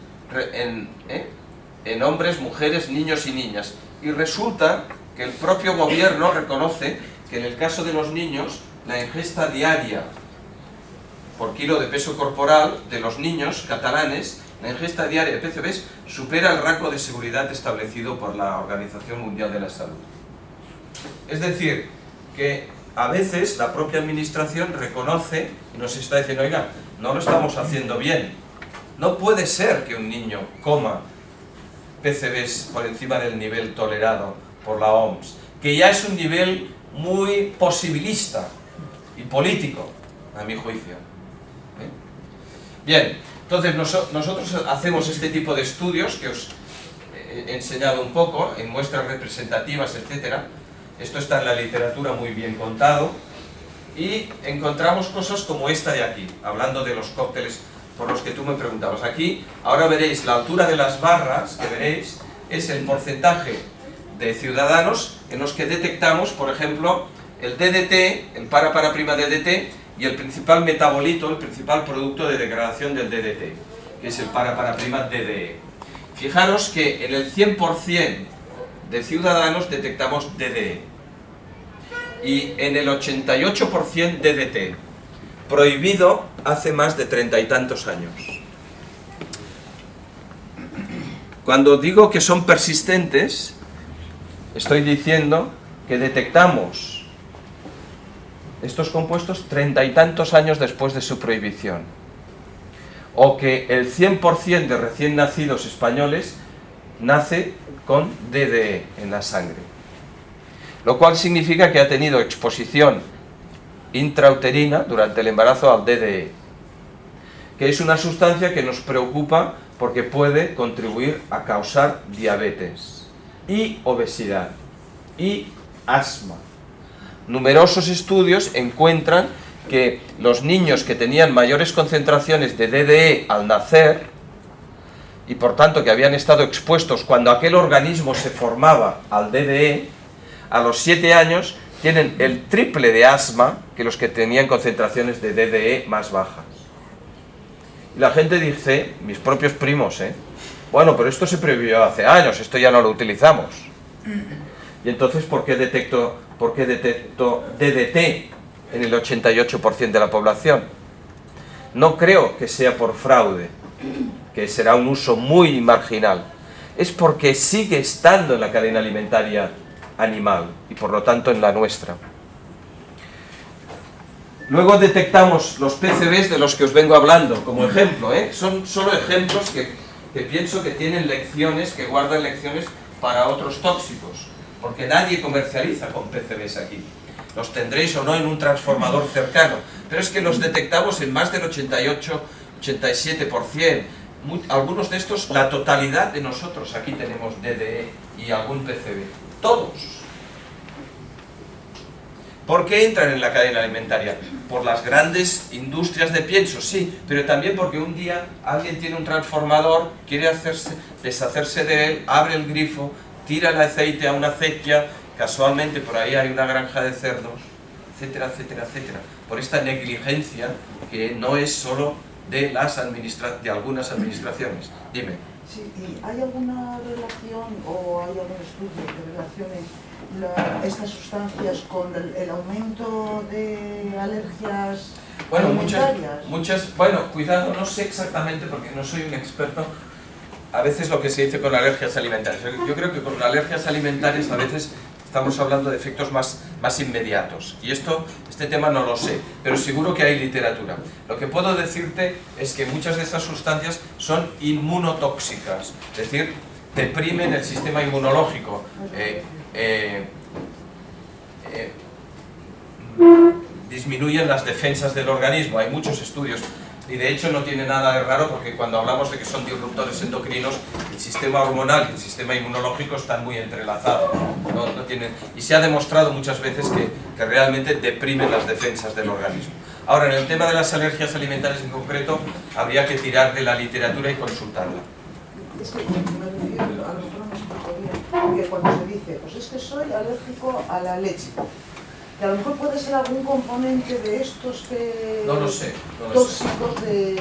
hombres, mujeres, niños y niñas. Y resulta que el propio gobierno reconoce que en el caso de los niños, la ingesta diaria por kilo de peso corporal de los niños catalanes, la ingesta diaria de PCBs supera el rango de seguridad establecido por la Organización Mundial de la Salud. Es decir, que a veces la propia administración reconoce y nos está diciendo, oiga, no lo estamos haciendo bien. No puede ser que un niño coma PCBs por encima del nivel tolerado por la OMS, que ya es un nivel muy posibilista y político, a mi juicio. Bien, entonces nosotros hacemos este tipo de estudios que os he enseñado un poco, en muestras representativas, etc. Esto está en la literatura muy bien contado, y encontramos cosas como esta de aquí, hablando de los cócteles por los que tú me preguntabas. Aquí, ahora veréis, la altura de las barras, que veréis, es el porcentaje de ciudadanos en los que detectamos, por ejemplo, el DDT, el para prima DDT, y el principal metabolito, el principal producto de degradación del DDT, que es el para prima DDE. Fijaros que en el 100% de ciudadanos detectamos DDE, y en el 88% DDT, prohibido hace más de 30 y tantos años. Cuando digo que son persistentes, estoy diciendo que detectamos estos compuestos 30 y tantos años después de su prohibición, o que el 100% de recién nacidos españoles nace con DDE en la sangre, lo cual significa que ha tenido exposición intrauterina durante el embarazo al DDE, que es una sustancia que nos preocupa porque puede contribuir a causar diabetes y obesidad y asma. Numerosos estudios encuentran que los niños que tenían mayores concentraciones de DDE al nacer, y por tanto que habían estado expuestos cuando aquel organismo se formaba al DDE, a los 7 años tienen el triple de asma que los que tenían concentraciones de DDE más bajas. Y la gente dice, mis propios primos, bueno, pero esto se prohibió hace años, esto ya no lo utilizamos. Y entonces, ¿por qué detecto DDT en el 88% de la población? No creo que sea por fraude, que será un uso muy marginal, es porque sigue estando en la cadena alimentaria animal y por lo tanto en la nuestra. Luego detectamos los PCBs de los que os vengo hablando como ejemplo, son solo ejemplos que pienso que tienen lecciones, que guardan lecciones para otros tóxicos, porque nadie comercializa con PCBs aquí. Los tendréis o no en un transformador cercano, pero es que los detectamos en más del 88-87%. Algunos de estos, la totalidad de nosotros aquí tenemos DDE y algún PCB. Todos. ¿Por qué entran en la cadena alimentaria? Por las grandes industrias de pienso, sí, pero también porque un día alguien tiene un transformador, quiere deshacerse de él, abre el grifo, tira el aceite a una acequia, casualmente por ahí hay una granja de cerdos, etcétera, etcétera, etcétera. Por esta negligencia que no es solo de algunas administraciones. Dime. Sí, ¿y hay alguna relación o hay algún estudio que relacione estas sustancias con el aumento de alergias alimentarias? Bueno, cuidado, no sé exactamente porque no soy un experto. A veces lo que se dice con alergias alimentarias. Yo creo que con alergias alimentarias a veces estamos hablando de efectos más inmediatos. Y este tema no lo sé, pero seguro que hay literatura. Lo que puedo decirte es que muchas de estas sustancias son inmunotóxicas, es decir, deprimen el sistema inmunológico, disminuyen las defensas del organismo. Hay muchos estudios. Y de hecho no tiene nada de raro porque cuando hablamos de que son disruptores endocrinos, el sistema hormonal y el sistema inmunológico están muy entrelazados. No tienen, y se ha demostrado muchas veces que realmente deprimen las defensas del organismo. Ahora, en el tema de las alergias alimentarias en concreto, habría que tirar de la literatura y consultarla. Es que me refiero, a lo mejor no me explico bien, que cuando se dice, pues es que soy alérgico a la leche, que a lo mejor puede ser algún componente de estos que... No lo sé. Tóxicos que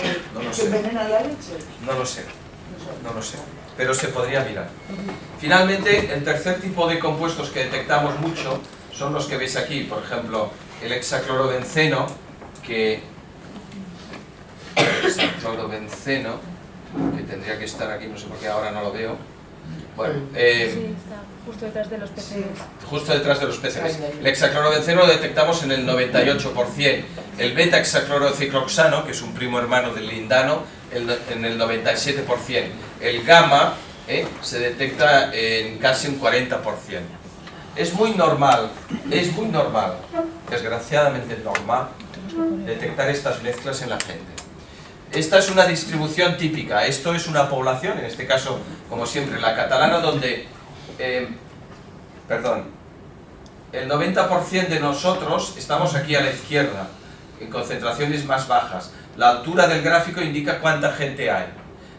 envenenan la leche. No lo sé, pero se podría mirar. Finalmente, el tercer tipo de compuestos que detectamos mucho son los que veis aquí, por ejemplo, el hexaclorobenceno, que tendría que estar aquí, no sé por qué ahora no lo veo. Bueno, sí, está justo detrás de los PCBs. Justo detrás de los PCBs. El hexaclorobenceno lo detectamos en el 98%. El beta-hexaclorocicloxano, que es un primo hermano del lindano, en el 97%. El gamma se detecta en casi un 40%. Es muy normal, desgraciadamente normal, detectar estas mezclas en la gente. Esta es una distribución típica, esto es una población, en este caso, como siempre, la catalana, donde, el 90% de nosotros estamos aquí a la izquierda, en concentraciones más bajas. La altura del gráfico indica cuánta gente hay.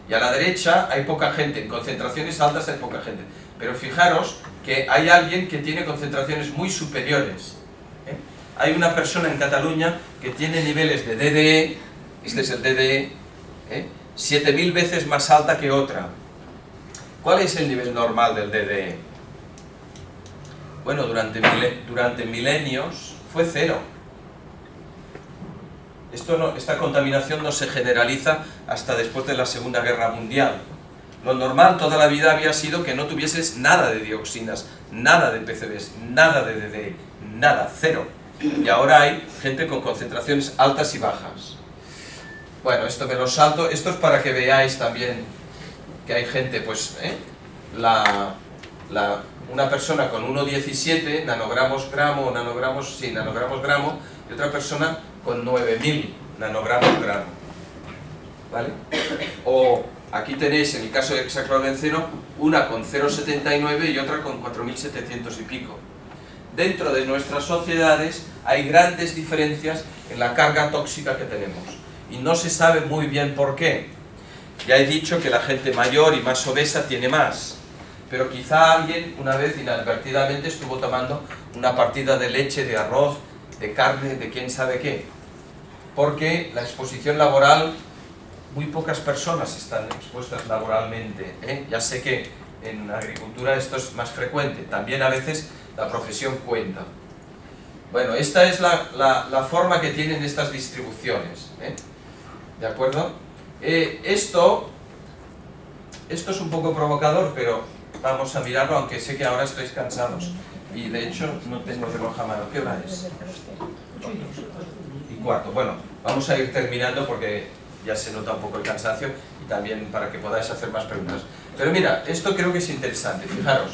Y a la derecha hay poca gente, en concentraciones altas hay poca gente. Pero fijaros que hay alguien que tiene concentraciones muy superiores. Hay una persona en Cataluña que tiene niveles de DDE, este es el DDE, 7000 veces más alta que otra. ¿Cuál es el nivel normal del DDE? Bueno, durante milenios fue 0. Esta contaminación no se generaliza hasta después de la Segunda Guerra Mundial. Lo normal toda la vida había sido que no tuvieses nada de dioxinas, nada de PCBs, nada de DDE, nada, 0. Y ahora hay gente con concentraciones altas y bajas. Bueno, esto me lo salto. Esto es para que veáis también que hay gente, pues, una persona con 1,17 nanogramos gramo, nanogramos gramo, y otra persona con 9000 nanogramos gramo. ¿Vale? O aquí tenéis, en el caso de hexaclorobenceno, una con 0,79 y otra con 4700 y pico. Dentro de nuestras sociedades hay grandes diferencias en la carga tóxica que tenemos. Y no se sabe muy bien por qué. Ya he dicho que la gente mayor y más obesa tiene más. Pero quizá alguien una vez inadvertidamente estuvo tomando una partida de leche, de arroz, de carne, de quién sabe qué. Porque la exposición laboral, muy pocas personas están expuestas laboralmente. Ya sé que en agricultura esto es más frecuente. También a veces la profesión cuenta. Bueno, esta es la forma que tienen estas distribuciones. ¿De acuerdo? Esto esto es un poco provocador, pero vamos a mirarlo, aunque sé que ahora estáis cansados. Y de hecho no tengo reloj a mano. ¿Qué hora es? 8:15. Bueno, vamos a ir terminando porque ya se nota un poco el cansancio y también para que podáis hacer más preguntas. Pero mira, esto creo que es interesante. Fijaros,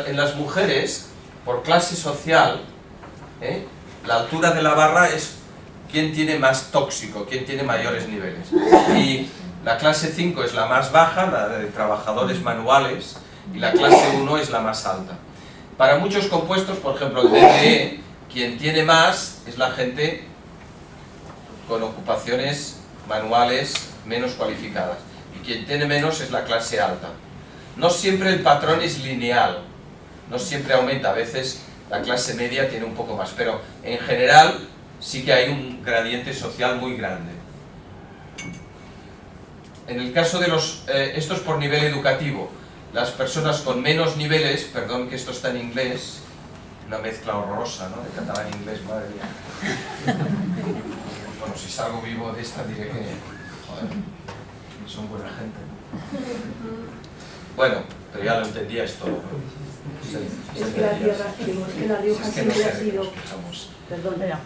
en las mujeres, por clase social, la altura de la barra es quién tiene más tóxico, quién tiene mayores niveles. Y la clase 5 es la más baja, la de trabajadores manuales, y la clase 1 es la más alta. Para muchos compuestos, por ejemplo el DDE, quien tiene más es la gente con ocupaciones manuales menos cualificadas, y quien tiene menos es la clase alta. No siempre el patrón es lineal, no siempre aumenta, a veces la clase media tiene un poco más, pero en general sí que hay un gradiente social muy grande. En el caso de esto es por nivel educativo, las personas con menos niveles, perdón que esto está en inglés, una mezcla horrorosa, ¿no? De catalán e inglés, madre mía. Bueno, si salgo vivo de esta diré que, joder, son buena gente. Bueno, pero ya lo entendía esto. Es que La Rioja siempre ha sido...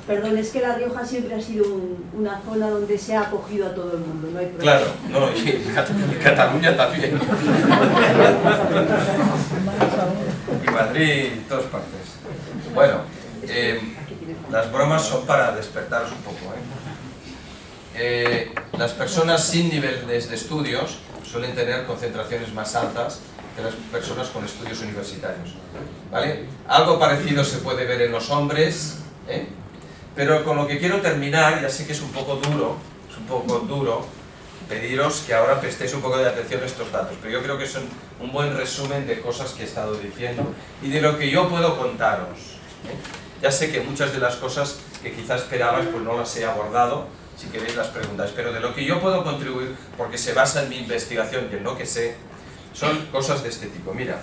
Perdón, es que La Rioja siempre ha sido una zona donde se ha acogido a todo el mundo, no hay problema. Claro, no, y Cataluña también. Y Madrid, y todas partes. Bueno, las bromas son para despertaros un poco. Las personas sin niveles de estudios suelen tener concentraciones más altas que las personas con estudios universitarios, ¿vale? Algo parecido se puede ver en los hombres, pero con lo que quiero terminar, ya sé que es un poco duro pediros que ahora prestéis un poco de atención a estos datos, pero yo creo que son un buen resumen de cosas que he estado diciendo y de lo que yo puedo contaros. Ya sé que muchas de las cosas que quizás esperabais pues no las he abordado, si queréis las preguntáis, pero de lo que yo puedo contribuir, porque se basa en mi investigación y en lo que sé, son cosas de este tipo. Mira,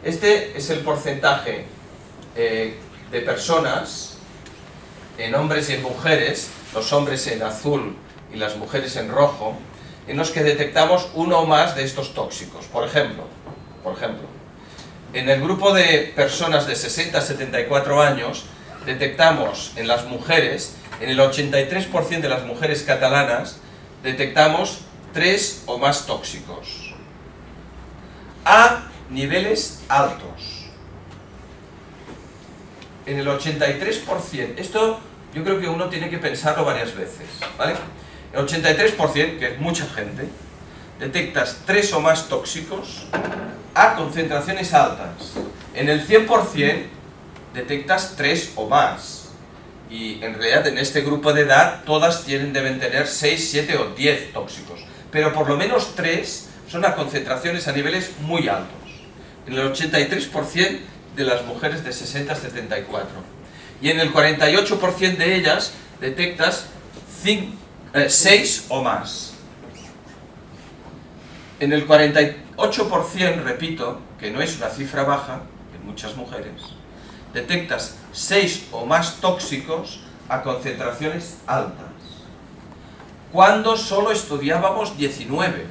este es el porcentaje de personas, en hombres y en mujeres, los hombres en azul y las mujeres en rojo, en los que detectamos uno o más de estos tóxicos. Por ejemplo, en el grupo de personas de 60 a 74 años, detectamos en las mujeres, en el 83% de las mujeres catalanas, detectamos 3 o más tóxicos, a niveles altos. En el 83%, esto yo creo que uno tiene que pensarlo varias veces, ¿vale? El 83%, que es mucha gente, detectas 3 o más tóxicos a concentraciones altas. En el 100% detectas 3 o más. Y en realidad en este grupo de edad todas deben tener 6, 7 o 10 tóxicos. Pero por lo menos 3 son a concentraciones a niveles muy altos. En el 83% de las mujeres de 60 a 74. Y en el 48% de ellas detectas 6 o más. En el 48%, repito, que no es una cifra baja, en muchas mujeres, detectas 6 o más tóxicos a concentraciones altas. Cuando solo estudiábamos 19.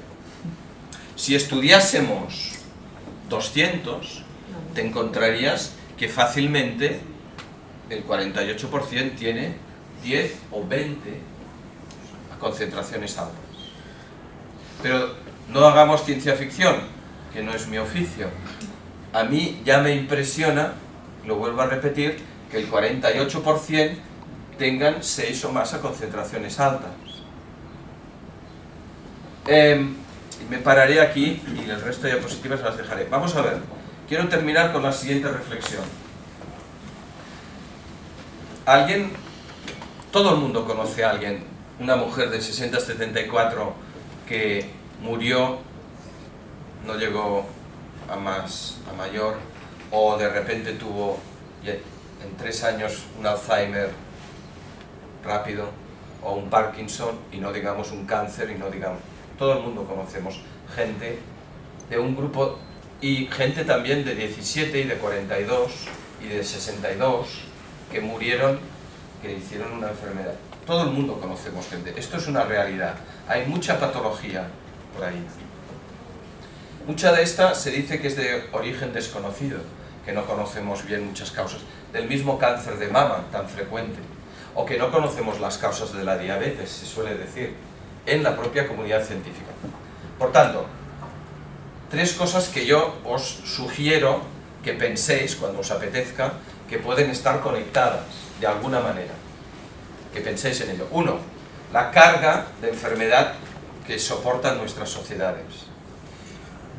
Si estudiásemos 200, te encontrarías que fácilmente el 48% tiene 10 o 20 a concentraciones altas. Pero no hagamos ciencia ficción, que no es mi oficio. A mí ya me impresiona, lo vuelvo a repetir, que el 48% tengan 6 o más a concentraciones altas. Me pararé aquí y el resto de diapositivas las dejaré. Vamos a ver, quiero terminar con la siguiente reflexión. Todo el mundo conoce a alguien, una mujer de 60 a 74 que murió, no llegó a mayor, o de repente tuvo en 3 años un Alzheimer rápido, o un Parkinson, y no digamos un cáncer, y no digamos... Todo el mundo conocemos gente de un grupo, y gente también de 17 y de 42 y de 62 que murieron, que hicieron una enfermedad. Todo el mundo conocemos gente. Esto es una realidad. Hay mucha patología por ahí. Mucha de esta se dice que es de origen desconocido, que no conocemos bien muchas causas, del mismo cáncer de mama tan frecuente, o que no conocemos las causas de la diabetes, se suele decir, en la propia comunidad científica. Por tanto, 3 cosas que yo os sugiero que penséis cuando os apetezca, que pueden estar conectadas de alguna manera, que penséis en ello. 1. La carga de enfermedad que soportan nuestras sociedades.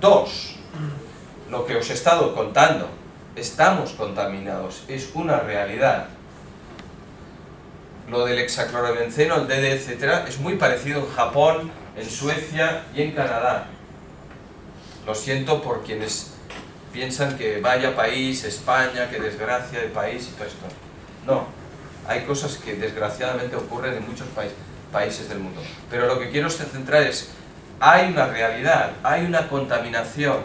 2. Lo que os he estado contando, estamos contaminados, es una realidad. Lo del hexaclorobenceno, el DDE, etc., es muy parecido en Japón, en Suecia y en Canadá. Lo siento por quienes piensan que vaya país, España, que desgracia de país y todo esto. No, hay cosas que desgraciadamente ocurren en muchos países del mundo. Pero lo que quiero centrar es, hay una realidad, hay una contaminación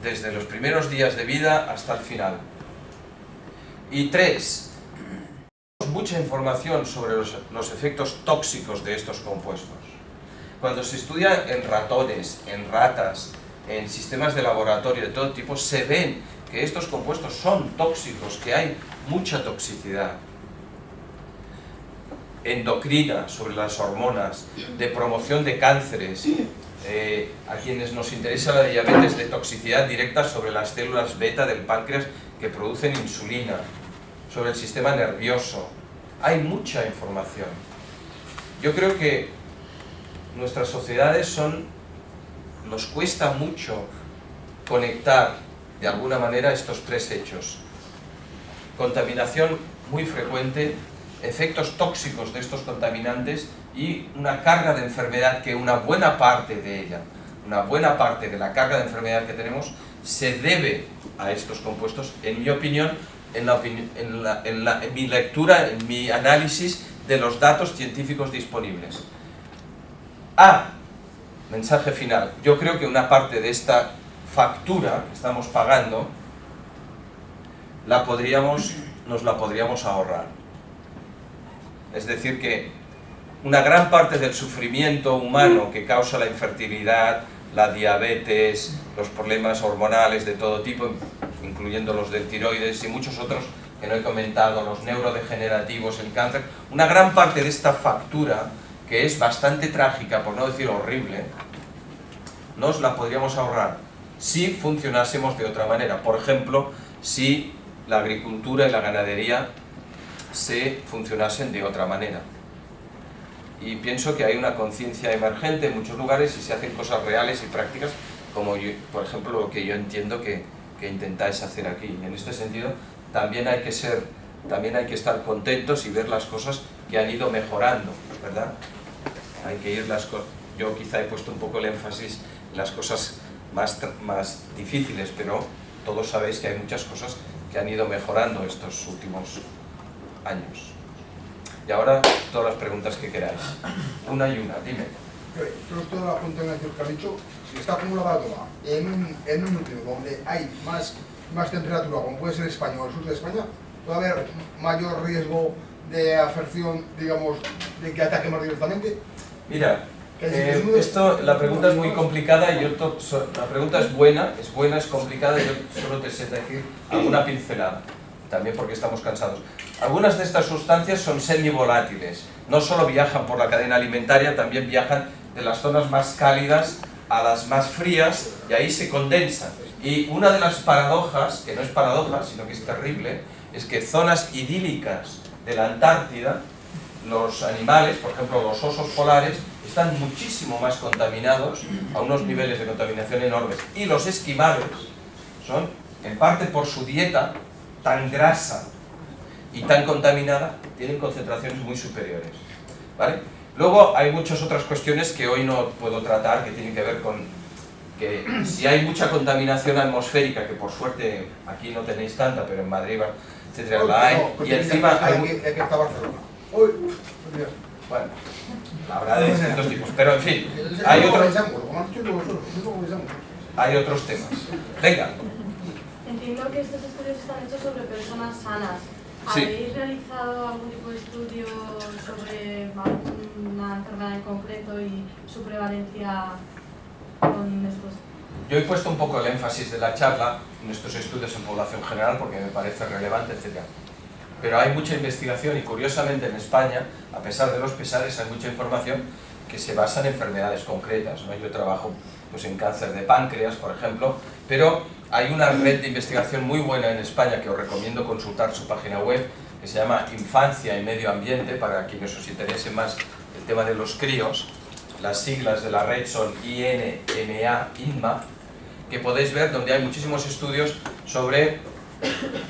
desde los primeros días de vida hasta el final. Y 3, mucha información sobre los efectos tóxicos de estos compuestos. Cuando se estudia en ratones, en ratas, en sistemas de laboratorio de todo tipo, se ven que estos compuestos son tóxicos, que hay mucha toxicidad endocrina sobre las hormonas, de promoción de cánceres, a quienes nos interesa la diabetes, de toxicidad directa sobre las células beta del páncreas que producen insulina, sobre el sistema nervioso. Hay mucha información. Yo creo que nuestras sociedades nos cuesta mucho conectar de alguna manera estos 3 hechos. Contaminación muy frecuente, efectos tóxicos de estos contaminantes y una carga de enfermedad que una buena parte de ella, una buena parte de la carga de enfermedad que tenemos se debe a estos compuestos, en mi opinión, en mi lectura, en mi análisis de los datos científicos disponibles. Mensaje final. Yo creo que una parte de esta factura que estamos pagando nos la podríamos ahorrar. Es decir que una gran parte del sufrimiento humano que causa la infertilidad, la diabetes, los problemas hormonales de todo tipo, incluyendo los del tiroides y muchos otros que no he comentado, los neurodegenerativos, el cáncer, una gran parte de esta factura, que es bastante trágica, por no decir horrible, nos la podríamos ahorrar si funcionásemos de otra manera. Por ejemplo, si la agricultura y la ganadería se funcionasen de otra manera. Y pienso que hay una conciencia emergente en muchos lugares y se hacen cosas reales y prácticas, como por ejemplo lo que yo entiendo que intentáis hacer aquí. Y en este sentido también hay que estar contentos y ver las cosas que han ido mejorando, ¿verdad? Hay que ir yo quizá he puesto un poco el énfasis en las cosas más difíciles, pero todos sabéis que hay muchas cosas que han ido mejorando estos últimos años. Y ahora todas las preguntas que queráis. Una y una, dime. Pero toda la contaminación que has dicho, si está acumulada toda en un núcleo donde hay más temperatura, como puede ser España o el sur de España, puede haber mayor riesgo de afección, digamos, de que ataque más directamente. Mira, la pregunta es muy complicada y la pregunta es buena, es complicada y yo solo te sé decir alguna pincelada, también porque estamos cansados. Algunas de estas sustancias son semivolátiles, no solo viajan por la cadena alimentaria, también viajan de las zonas más cálidas a las más frías y ahí se condensan. Y una de las paradojas, que no es paradoja, sino que es terrible, es que zonas idílicas de la Antártida, los animales, por ejemplo los osos polares, están muchísimo más contaminados, a unos niveles de contaminación enormes. Y los esquimales son, en parte por su dieta tan grasa y tan contaminada, tienen concentraciones muy superiores, ¿vale? Luego hay muchas otras cuestiones que hoy no puedo tratar, que tienen que ver con que si hay mucha contaminación atmosférica, que por suerte aquí no tenéis tanta, pero en Madrid, etcétera, la hay, y encima hay... Bueno, habrá de distintos tipos, pero en fin, hay otros temas. Venga. Entiendo que estos estudios están hechos sobre personas sanas. Sí. ¿Habéis realizado algún tipo de estudio sobre una enfermedad en concreto y su prevalencia con estos Yo he puesto un poco el énfasis de la charla en estos estudios en población general porque me parece relevante, etc. Pero hay mucha investigación y curiosamente en España, a pesar de los pesares, hay mucha información que se basa en enfermedades concretas, ¿no? Yo trabajo pues, en cáncer de páncreas, por ejemplo, pero hay una red de investigación muy buena en España que os recomiendo consultar su página web, que se llama Infancia y Medio Ambiente, para quienes os interese más el tema de los críos. Las siglas de la red son INMA, que podéis ver donde hay muchísimos estudios sobre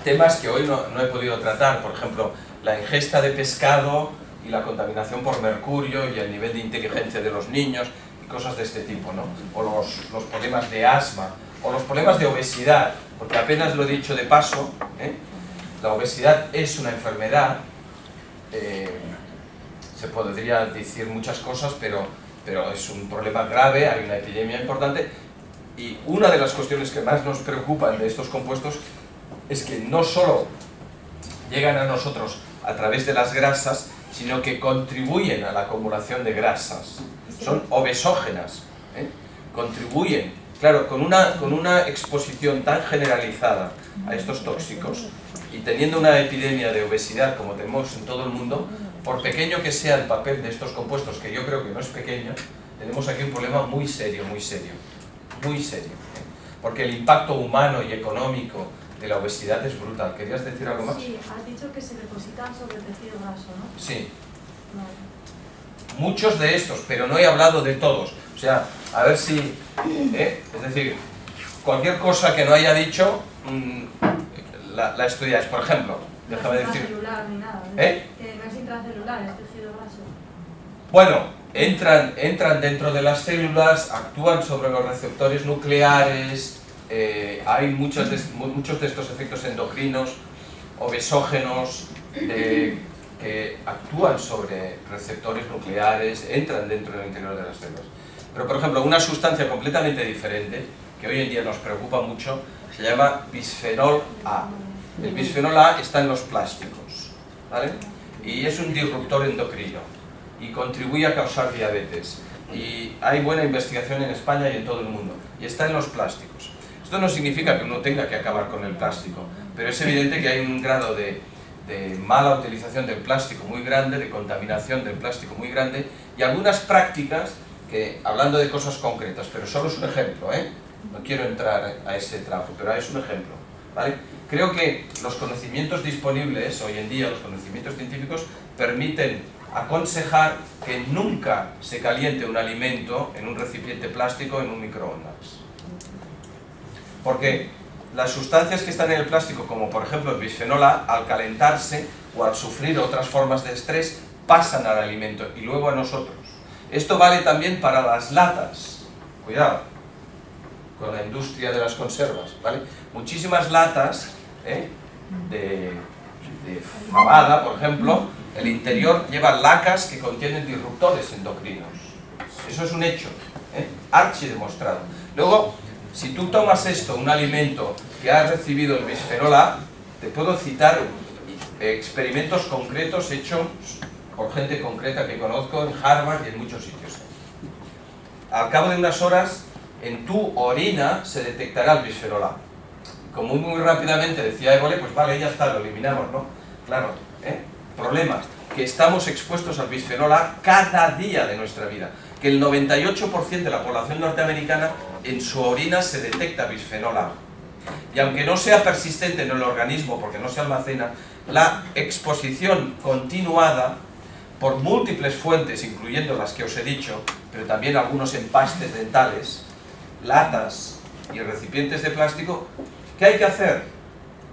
temas que hoy no he podido tratar, por ejemplo, la ingesta de pescado y la contaminación por mercurio y el nivel de inteligencia de los niños y cosas de este tipo, ¿no? O los problemas de asma, o los problemas de obesidad, porque apenas lo he dicho de paso, la obesidad es una enfermedad, se podría decir muchas cosas, pero es un problema grave, hay una epidemia importante, y una de las cuestiones que más nos preocupan de estos compuestos es que no solo llegan a nosotros a través de las grasas, sino que contribuyen a la acumulación de grasas. Son obesógenas, contribuyen. Claro, con una exposición tan generalizada a estos tóxicos y teniendo una epidemia de obesidad como tenemos en todo el mundo, por pequeño que sea el papel de estos compuestos, que yo creo que no es pequeño, tenemos aquí un problema muy serio, muy serio, muy serio. Porque el impacto humano y económico de la obesidad es brutal. ¿Querías decir algo más? Sí, has dicho que se depositan sobre el tejido graso, ¿no? Sí. No. Muchos de estos, pero no he hablado de todos. O sea, a ver si... Es decir, cualquier cosa que no haya dicho, la estudiáis. Por ejemplo, déjame decir... No es intracelular ni nada, ¿no? Que no es intracelular, es tejido graso. Bueno, entran dentro de las células, actúan sobre los receptores nucleares, hay muchos de estos efectos endocrinos, obesógenos, que actúan sobre receptores nucleares, entran dentro del interior de las células. Pero, por ejemplo, una sustancia completamente diferente, que hoy en día nos preocupa mucho, se llama bisfenol A. El bisfenol A está en los plásticos, ¿vale? Y es un disruptor endocrino y contribuye a causar diabetes. Y hay buena investigación en España y en todo el mundo. Y está en los plásticos. Esto no significa que uno tenga que acabar con el plástico, pero es evidente que hay un grado de mala utilización del plástico muy grande, de contaminación del plástico muy grande, y algunas prácticas que, hablando de cosas concretas, pero solo es un ejemplo, no quiero entrar a ese trapo, pero es un ejemplo, ¿vale? Creo que los conocimientos disponibles hoy en día, los conocimientos científicos, permiten aconsejar que nunca se caliente un alimento en un recipiente plástico en un microondas. Porque las sustancias que están en el plástico, como por ejemplo el bisfenol A, al calentarse o al sufrir otras formas de estrés, pasan al alimento y luego a nosotros. Esto vale también para las latas. Cuidado con la industria de las conservas, ¿vale? Muchísimas latas de fabada, por ejemplo, el interior lleva lacas que contienen disruptores endocrinos. Eso es un hecho, archidemostrado. Luego, si tú tomas esto, un alimento que ha recibido el bisfenol A, te puedo citar experimentos concretos hechos por gente concreta que conozco en Harvard y en muchos sitios. Al cabo de unas horas, en tu orina se detectará el bisfenol A. Como muy rápidamente decía Évole, pues vale, ya está, lo eliminamos, ¿no? Claro, problemas, que estamos expuestos al bisfenol A cada día de nuestra vida. Que el 98% de la población norteamericana en su orina se detecta bisfenol A. Y aunque no sea persistente en el organismo porque no se almacena, la exposición continuada por múltiples fuentes, incluyendo las que os he dicho, pero también algunos empastes dentales, latas y recipientes de plástico, ¿qué hay que hacer?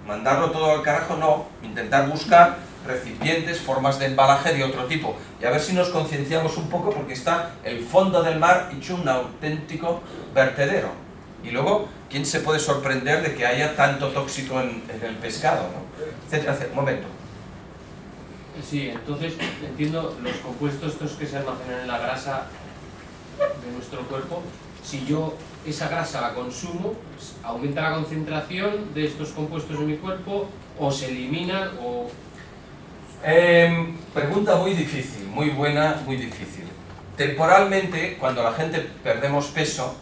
¿Mandarlo todo al carajo? No, intentar buscar recipientes, formas de embalaje de otro tipo y a ver si nos concienciamos un poco, porque está el fondo del mar hecho un auténtico vertedero. Y luego, ¿quién se puede sorprender de que haya tanto tóxico en el pescado, ¿no? Etcétera, etcétera. Un momento. Sí, entonces entiendo los compuestos estos que se almacenan en la grasa de nuestro cuerpo. Si yo esa grasa la consumo, ¿aumenta la concentración de estos compuestos en mi cuerpo o se eliminan o...? Pregunta muy difícil, muy buena, muy difícil. Temporalmente, cuando la gente perdemos peso,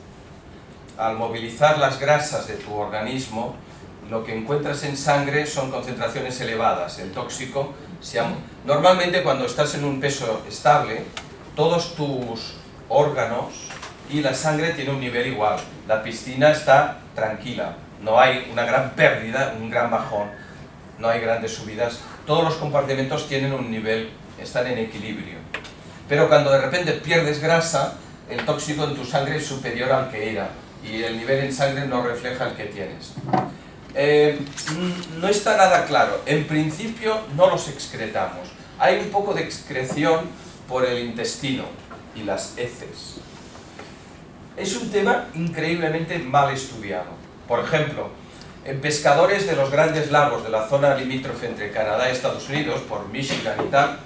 al movilizar las grasas de tu organismo, lo que encuentras en sangre son concentraciones elevadas. El tóxico, normalmente cuando estás en un peso estable, todos tus órganos y la sangre tienen un nivel igual. La piscina está tranquila, no hay una gran pérdida, un gran bajón, no hay grandes subidas. Todos los compartimentos tienen un nivel, están en equilibrio. Pero cuando de repente pierdes grasa, el tóxico en tu sangre es superior al que era y el nivel en sangre no refleja el que tienes. No está nada claro. En principio no los excretamos. Hay un poco de excreción por el intestino y las heces. Es un tema increíblemente mal estudiado. Por ejemplo, en pescadores de los grandes lagos de la zona limítrofe entre Canadá y Estados Unidos, por Michigan y tal,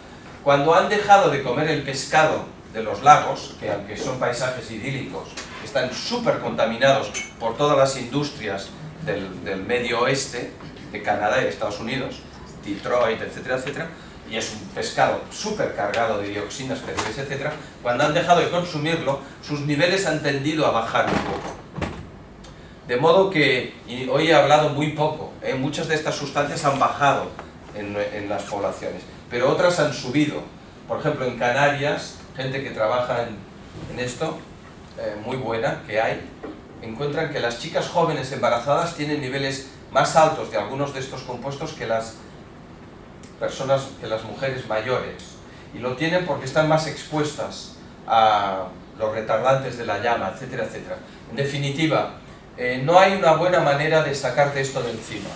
cuando han dejado de comer el pescado de los lagos, que aunque son paisajes idílicos, están súper contaminados por todas las industrias del medio oeste de Canadá y de Estados Unidos, Detroit, etcétera, etcétera, y es un pescado súper cargado de dioxinas, PCBs, etcétera, cuando han dejado de consumirlo, sus niveles han tendido a bajar un poco. De modo que, y hoy he hablado muy poco, muchas de estas sustancias han bajado en las poblaciones, pero otras han subido. Por ejemplo, en Canarias, gente que trabaja en esto, muy buena, que hay, encuentran que las chicas jóvenes embarazadas tienen niveles más altos de algunos de estos compuestos que las mujeres mayores. Y lo tienen porque están más expuestas a los retardantes de la llama, etcétera, etcétera. En definitiva, no hay una buena manera de sacarte esto de encima.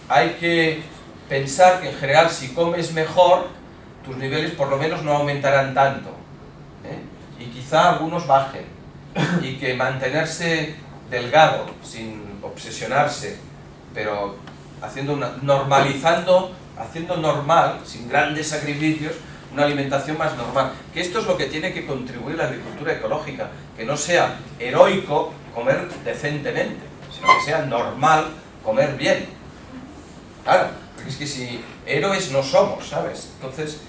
Hay que pensar que en general si comes mejor, tus niveles por lo menos no aumentarán tanto. Y quizá algunos bajen. Y que mantenerse delgado, sin obsesionarse, pero haciendo normal, sin grandes sacrificios, una alimentación más normal. Que esto es lo que tiene que contribuir la agricultura ecológica, que no sea heroico comer decentemente, sino que sea normal comer bien. Claro, porque es que si héroes no somos, ¿sabes? Entonces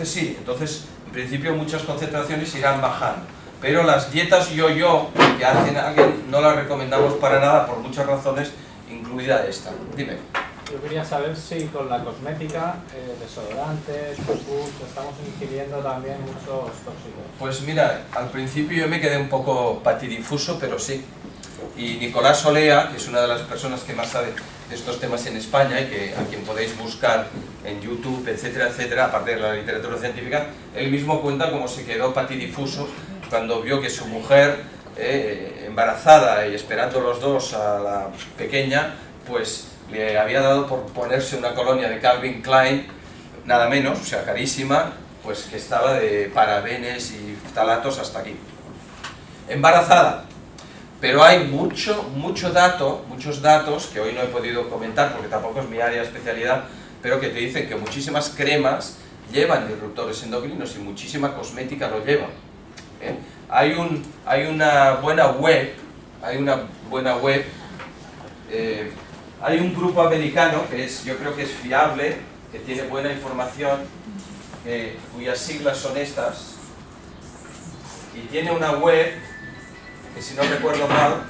sí, en principio muchas concentraciones irán bajando. Pero las dietas yo-yo que hacen alguien no las recomendamos para nada por muchas razones, incluida esta. Dime. Yo quería saber si con la cosmética, desodorantes, shampoos, estamos ingiriendo también muchos tóxicos. Pues mira, al principio yo me quedé un poco patidifuso, pero sí. Y Nicolás Olea, que es una de las personas que más sabe de estos temas en España y a quien podéis buscar en YouTube, etcétera, etcétera, aparte de la literatura científica, él mismo cuenta cómo se quedó patidifuso cuando vio que su mujer, embarazada y esperando los dos a la pequeña, pues le había dado por ponerse una colonia de Calvin Klein, nada menos, o sea, carísima, pues que estaba de parabenes y ftalatos hasta aquí. Embarazada. Pero hay muchos datos que hoy no he podido comentar porque tampoco es mi área de especialidad, pero que te dicen que muchísimas cremas llevan disruptores endocrinos y muchísima cosmética lo lleva. Hay una buena web, hay un grupo americano que yo creo que es fiable, que tiene buena información, cuyas siglas son estas, y tiene una web que, si no recuerdo mal,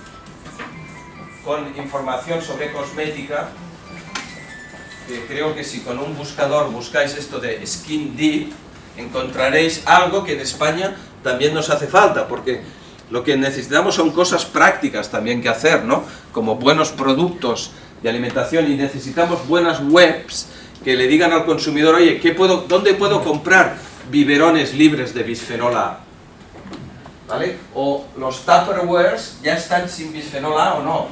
con información sobre cosmética, que creo que si con un buscador buscáis esto de Skin Deep, encontraréis algo que en España también nos hace falta, porque lo que necesitamos son cosas prácticas también que hacer, ¿no? Como buenos productos de alimentación, y necesitamos buenas webs que le digan al consumidor, oye, ¿dónde puedo comprar biberones libres de bisfenol A? ¿Vale? O los Tupperwares ya están sin bisfenol A o no.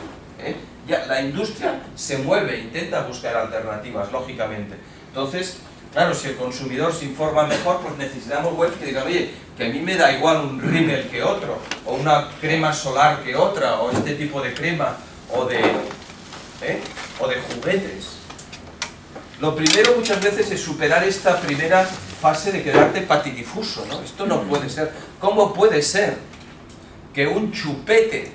Ya, la industria se mueve, intenta buscar alternativas, lógicamente. Entonces, claro, si el consumidor se informa mejor, pues necesitamos webs que digan, oye, que a mí me da igual un rímel que otro, o una crema solar que otra, o este tipo de crema, o de juguetes. Lo primero muchas veces es superar esta primera fase de quedarte patidifuso, ¿no? Esto no puede ser. ¿Cómo puede ser que un chupete,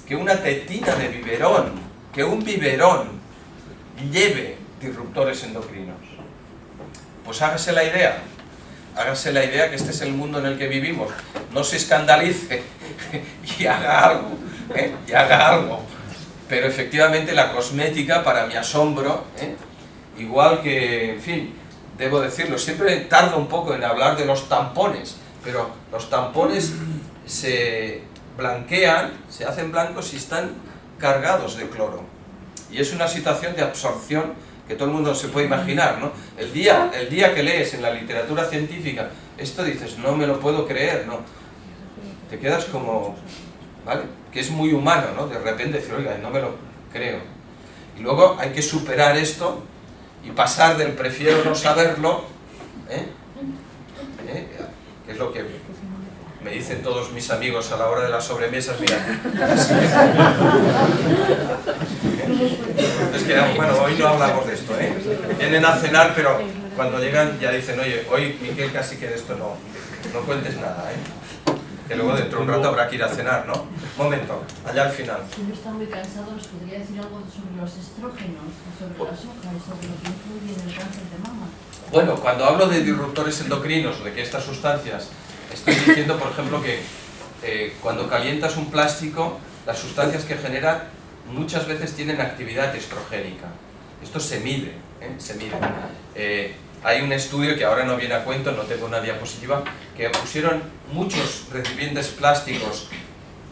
que una tetina de biberón, que un biberón lleve disruptores endocrinos? Pues hágase la idea. hágase la idea que este es el mundo en el que vivimos, no se escandalice y haga algo, y haga algo. Pero efectivamente la cosmética, para mi asombro, igual que, en fin, debo decirlo, siempre tardo un poco en hablar de los tampones, pero los tampones se blanquean, se hacen blancos y están cargados de cloro. Y es una situación de absorción que todo el mundo se puede imaginar, ¿no? El día que lees en la literatura científica esto, dices, no me lo puedo creer, ¿no? Te quedas como, ¿vale? Que es muy humano, ¿no? De repente decir, oiga, no me lo creo. Y luego hay que superar esto y pasar del prefiero no saberlo, que es lo que me dicen todos mis amigos a la hora de las sobremesas, mira, es que, bueno, hoy no hablamos de esto, vienen a cenar, pero cuando llegan ya dicen, oye, hoy Miquel casi que de esto no cuentes nada, que luego dentro de un rato habrá que ir a cenar, ¿no? Momento, allá al final. Si uno está muy cansado, ¿nos podría decir algo sobre los estrógenos, sobre la soja y sobre lo que influye en el cáncer de mama? Bueno, cuando hablo de disruptores endocrinos, de que estas sustancias, estoy diciendo, por ejemplo, que cuando calientas un plástico, las sustancias que generan muchas veces tienen actividad estrogénica. Esto se mide, se mide. Hay un estudio que ahora no viene a cuento, no tengo una diapositiva, que pusieron muchos recipientes plásticos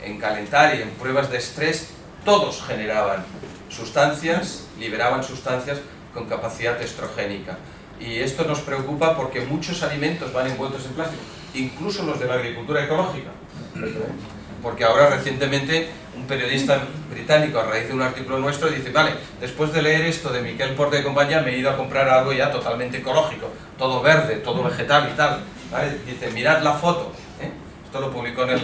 en calentar y en pruebas de estrés, todos generaban sustancias, liberaban sustancias con capacidad estrogénica. Y esto nos preocupa porque muchos alimentos van envueltos en plástico, incluso los de la agricultura ecológica. Porque ahora recientemente un periodista británico, a raíz de un artículo nuestro, dice, vale, después de leer esto de Miquel Porta y compañía, me he ido a comprar algo ya totalmente ecológico, todo verde, todo vegetal y tal, ¿vale? Dice, mirad la foto, esto lo publicó en el...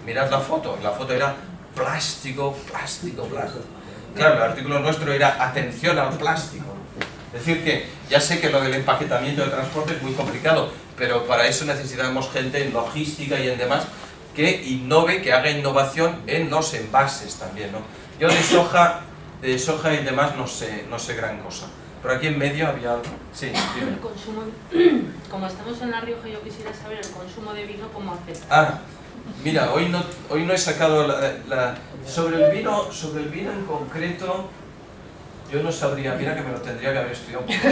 mirad la foto era plástico. Claro, el artículo nuestro era atención al plástico. Es decir que, ya sé que lo del empaquetamiento de transporte es muy complicado, pero para eso necesitamos gente en logística y en demás, que innove, que haga innovación en los envases también, ¿no? Yo de soja y demás no sé gran cosa. Pero aquí en medio había... Sí, dime. El consumo, como estamos en La Rioja, yo quisiera saber el consumo de vino cómo afecta. Ah, mira, hoy no he sacado sobre el vino en concreto, yo no sabría, mira que me lo tendría que haber estudiado un poco.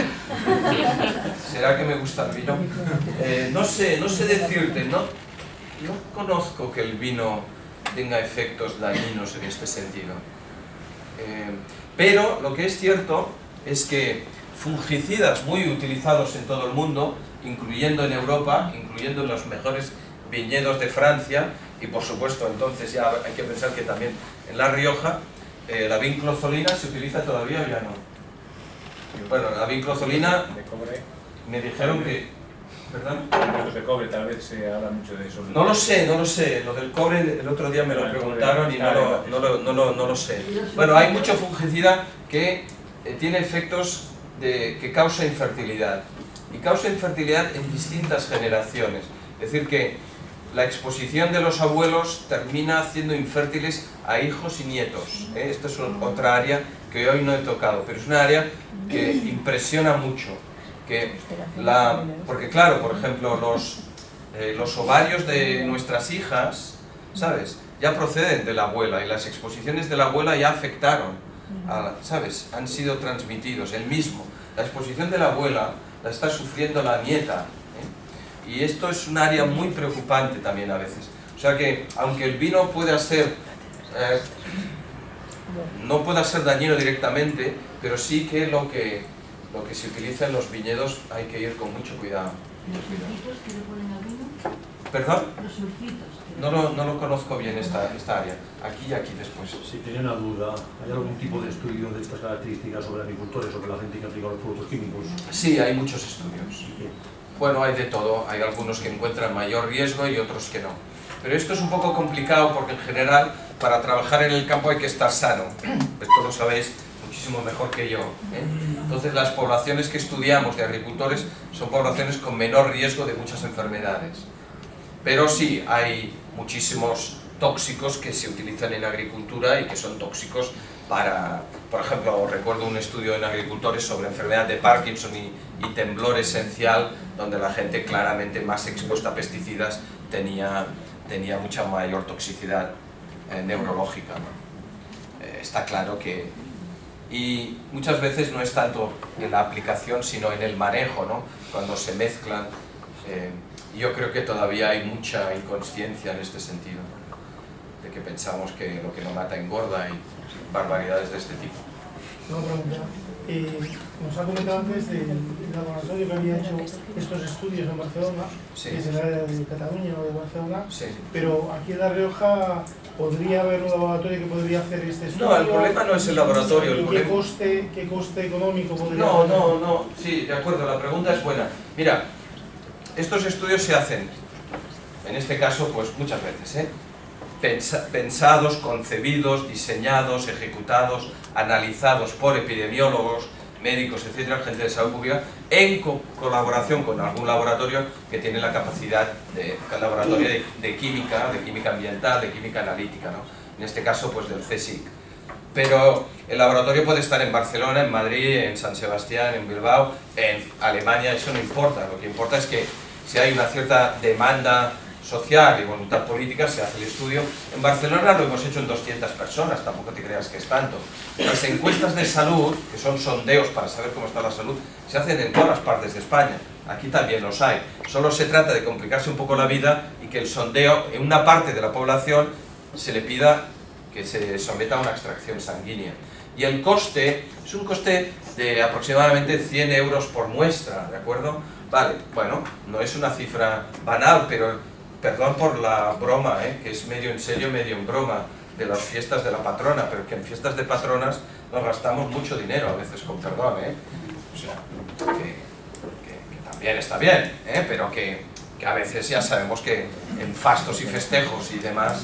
¿Será que me gusta el vino? No sé decirte, no conozco que el vino tenga efectos dañinos en este sentido. Pero lo que es cierto es que fungicidas muy utilizados en todo el mundo, incluyendo en Europa, incluyendo en los mejores viñedos de Francia, y por supuesto entonces ya hay que pensar que también en La Rioja, la vinclozolina se utiliza todavía o ya no. Bueno, la vinclozolina, me dijeron que... ¿Perdón? Los de cobre, tal vez se habla mucho de eso. No lo sé, lo del cobre el otro día me lo preguntaron y no lo sé. Bueno, hay mucho fungicida que tiene efectos que causa infertilidad. Y causa infertilidad en distintas generaciones. Es decir que la exposición de los abuelos termina haciendo infértiles a hijos y nietos. Esta es otra área que hoy no he tocado, pero es una área que impresiona mucho. Porque claro, por ejemplo, los ovarios de nuestras hijas, ¿sabes? Ya proceden de la abuela y las exposiciones de la abuela ya afectaron, ¿sabes? Han sido transmitidos, el mismo. La exposición de la abuela la está sufriendo la nieta, y esto es un área muy preocupante también a veces. O sea que, aunque el vino pueda ser, no pueda ser dañino directamente, pero sí que lo que se utiliza en los viñedos hay que ir con mucho cuidado. ¿Los sulfitos que le ponen al vino? ¿Perdón? Los sulfitos. No lo conozco bien esta área. Aquí y aquí después. Si tenía una duda, ¿hay algún tipo de estudio de estas características sobre agricultores, sobre la gente que aplica los productos químicos? Sí, hay muchos estudios. Bueno, hay de todo. Hay algunos que encuentran mayor riesgo y otros que no. Pero esto es un poco complicado porque en general para trabajar en el campo hay que estar sano. Esto lo sabéis muchísimo mejor que yo. Entonces las poblaciones que estudiamos de agricultores son poblaciones con menor riesgo de muchas enfermedades. Pero sí, hay muchísimos tóxicos que se utilizan en agricultura y que son tóxicos para, por ejemplo, recuerdo un estudio en agricultores sobre enfermedad de Parkinson y temblor esencial, donde la gente claramente más expuesta a pesticidas tenía mucha mayor toxicidad neurológica, ¿no? Está claro que... Y muchas veces no es tanto en la aplicación, sino en el manejo, ¿no? Cuando se mezclan. Yo creo que todavía hay mucha inconsciencia en este sentido, ¿no? De que pensamos que lo que no mata engorda y barbaridades de este tipo. Una pregunta. Nos ha comentado antes del laboratorio que había hecho estos estudios en Barcelona, sí, que es el área de Cataluña o de Barcelona, sí, pero aquí en La Rioja podría haber un laboratorio que podría hacer este estudio. No, el problema no es el laboratorio. El ¿Qué coste económico podría No, sí, de acuerdo, la pregunta es buena. Mira, estos estudios se hacen, en este caso, pues muchas veces, pensados, concebidos, diseñados, ejecutados, analizados por epidemiólogos, médicos, etcétera, gente de salud pública, en colaboración con algún laboratorio que tiene la capacidad de laboratorio de química ambiental, de química analítica, ¿no? En este caso, pues del CSIC. Pero el laboratorio puede estar en Barcelona, en Madrid, en San Sebastián, en Bilbao, en Alemania, eso no importa. Lo que importa es que si hay una cierta demanda social y voluntad política, se hace el estudio. En Barcelona lo hemos hecho en 200 personas, tampoco te creas que es tanto. Las encuestas de salud, que son sondeos para saber cómo está la salud, se hacen en todas las partes de España. Aquí también los hay. Solo se trata de complicarse un poco la vida y que el sondeo en una parte de la población se le pida que se someta a una extracción sanguínea. Y el coste es un coste de aproximadamente 100 euros por muestra, ¿de acuerdo? Vale, bueno, no es una cifra banal, pero perdón por la broma, que es medio en serio, medio en broma, de las fiestas de la patrona, pero que en fiestas de patronas nos gastamos mucho dinero, a veces con perdón, o sea, que también está bien, pero que a veces ya sabemos que en fastos y festejos y demás,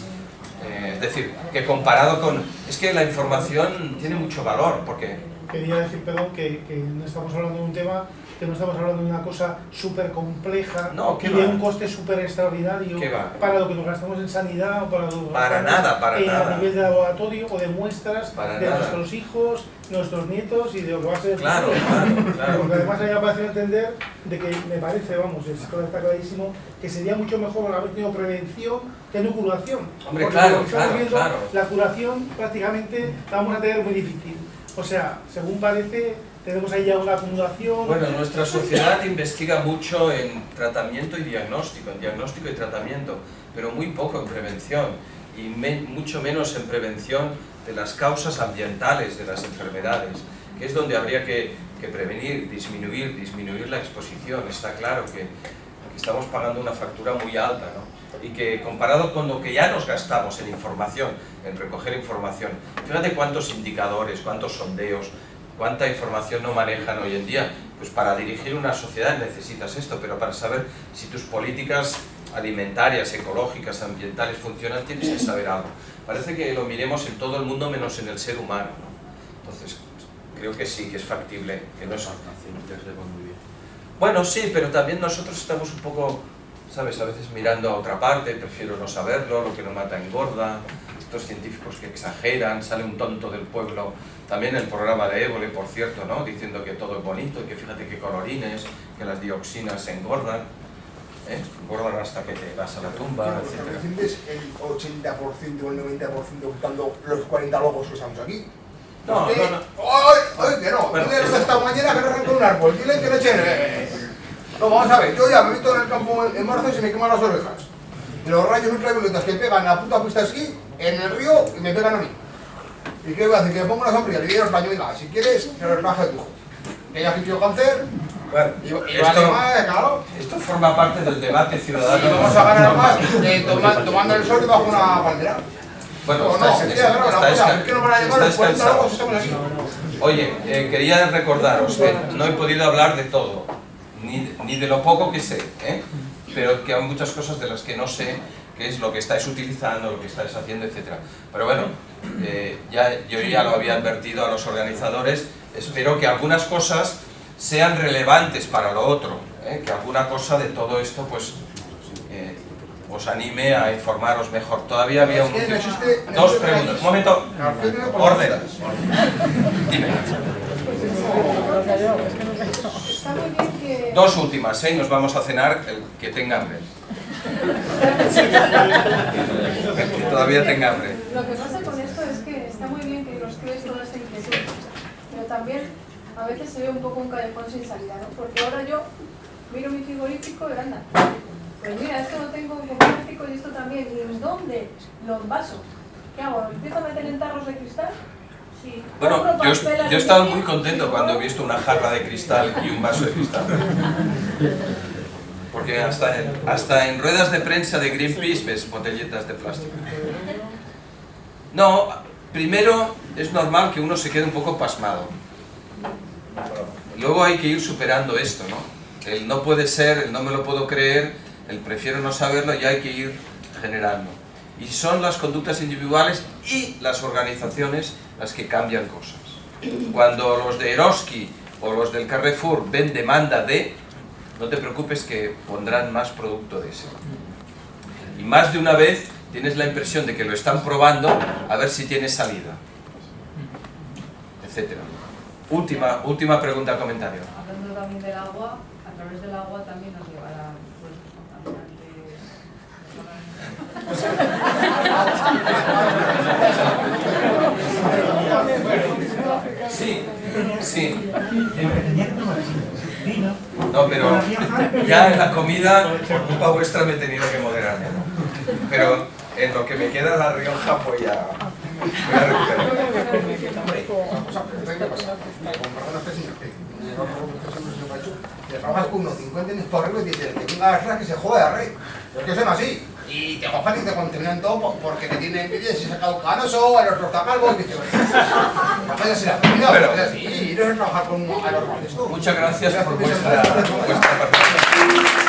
es decir, que comparado con... Es que la información tiene mucho valor, porque... Quería decir, perdón, que no estamos hablando de un tema, que no estamos hablando de una cosa súper compleja y de un coste súper extraordinario para lo que nos gastamos en sanidad o para lo que nos gastamos a nivel de laboratorio o de muestras de nuestros hijos, nuestros nietos y de lo que va a ser. Claro. Porque además a mí me parece entender de que me parece, vamos, está clarísimo, que sería mucho mejor haber tenido prevención que no curación. Hombre, porque claro. La curación prácticamente la vamos a tener muy difícil. O sea, según parece, tenemos ahí ya una acumulación. Bueno, nuestra sociedad investiga mucho en tratamiento y diagnóstico, y tratamiento, pero muy poco en prevención, y mucho menos en prevención de las causas ambientales de las enfermedades, que es donde habría que prevenir, disminuir la exposición. Está claro que estamos pagando una factura muy alta, ¿no? Y que comparado con lo que ya nos gastamos en información, en recoger información, fíjate cuántos indicadores, cuántos sondeos, cuánta información no manejan hoy en día. Pues para dirigir una sociedad necesitas esto, pero para saber si tus políticas alimentarias, ecológicas, ambientales funcionan, tienes que saber algo. Parece que lo miremos en todo el mundo menos en el ser humano, ¿no? Entonces, creo que sí, que es factible, que no es... Bueno, sí, pero también nosotros estamos un poco, ¿sabes? A veces mirando a otra parte, prefiero no saberlo, lo que no mata engorda, estos científicos que exageran, sale un tonto del pueblo, también el programa de Évole, por cierto, ¿no? Diciendo que todo es bonito y que fíjate qué colorines, que las dioxinas engordan, engordan hasta que te vas a la tumba, etc. El 80% o el 90% buscando los 40 logos que estamos aquí. No. ¡Ay, que no! Bueno, dile esta mañana que no arranca un árbol, dile que no echen... No, vamos a ver, yo ya me he visto en el campo en marzo y se me queman las orejas. Y los rayos ultravioletas que pegan a la puta pista de esquí, en el río, y me pegan a mí. ¿Y qué voy a hacer? Que me pongo una sombrilla, le digo al baño, diga, si quieres, que lo relaje tu hijo. Que ya sufrió cáncer, bueno, esto forma parte del debate ciudadano. Y vamos a ganar más tomando el sol debajo de una bandera. Bueno, estáis cansados. Oye, quería recordaros que no he podido hablar de todo, ni de lo poco que sé, pero que hay muchas cosas de las que no sé, qué es lo que estáis utilizando, lo que estáis haciendo, etc. Pero bueno, yo ya lo había advertido a los organizadores, espero que algunas cosas sean relevantes para lo otro, que alguna cosa de todo esto pues os anime a informaros mejor. Todavía había dos preguntas. Un momento. Orden. Dime. Dos últimas, ¿eh? Nos vamos a cenar, el que tenga hambre. Que todavía tenga hambre. Lo que pasa con esto es que está muy bien que nos crees toda esta inquietud, pero también a veces se ve un poco un callejón sin salida, ¿no? Porque ahora yo miro mi frigorífico y anda, pues mira, esto lo tengo en plástico y esto también, ¿y en dónde? Lo envaso. ¿Qué hago? ¿Lo empiezo a meter en tarros de cristal? Sí. Bueno, yo he estado muy contento cuando he visto una jarra de cristal y un vaso de cristal. Porque hasta en ruedas de prensa de Greenpeace ves botelletas de plástico. No, primero es normal que uno se quede un poco pasmado. Luego hay que ir superando esto, ¿no? El no puede ser, el no me lo puedo creer, el prefiero no saberlo, y hay que ir generando. Y son las conductas individuales y las organizaciones las que cambian cosas. Cuando los de Eroski o los del Carrefour ven demanda de, no te preocupes que pondrán más producto de ese. Y más de una vez tienes la impresión de que lo están probando a ver si tiene salida, etcétera. Última pregunta, comentario. Hablando también del agua, a través del agua también nos llevará Sí. No, pero ya en la comida, por culpa vuestra, me he tenido que moderar. Pero en lo que me queda La Rioja, voy a recuperar. Trabajas con unos 50 años por arriba y dices que venga que se joda, rey. Es que son así. Y te cogen y te contaminan todo porque te tienen envidia si sacado canoso, a los rotamalvos y viceversa. No puedes ser aprendido, pero es así. Y no es trabajar con a los males. Muchas gracias por vuestra participación.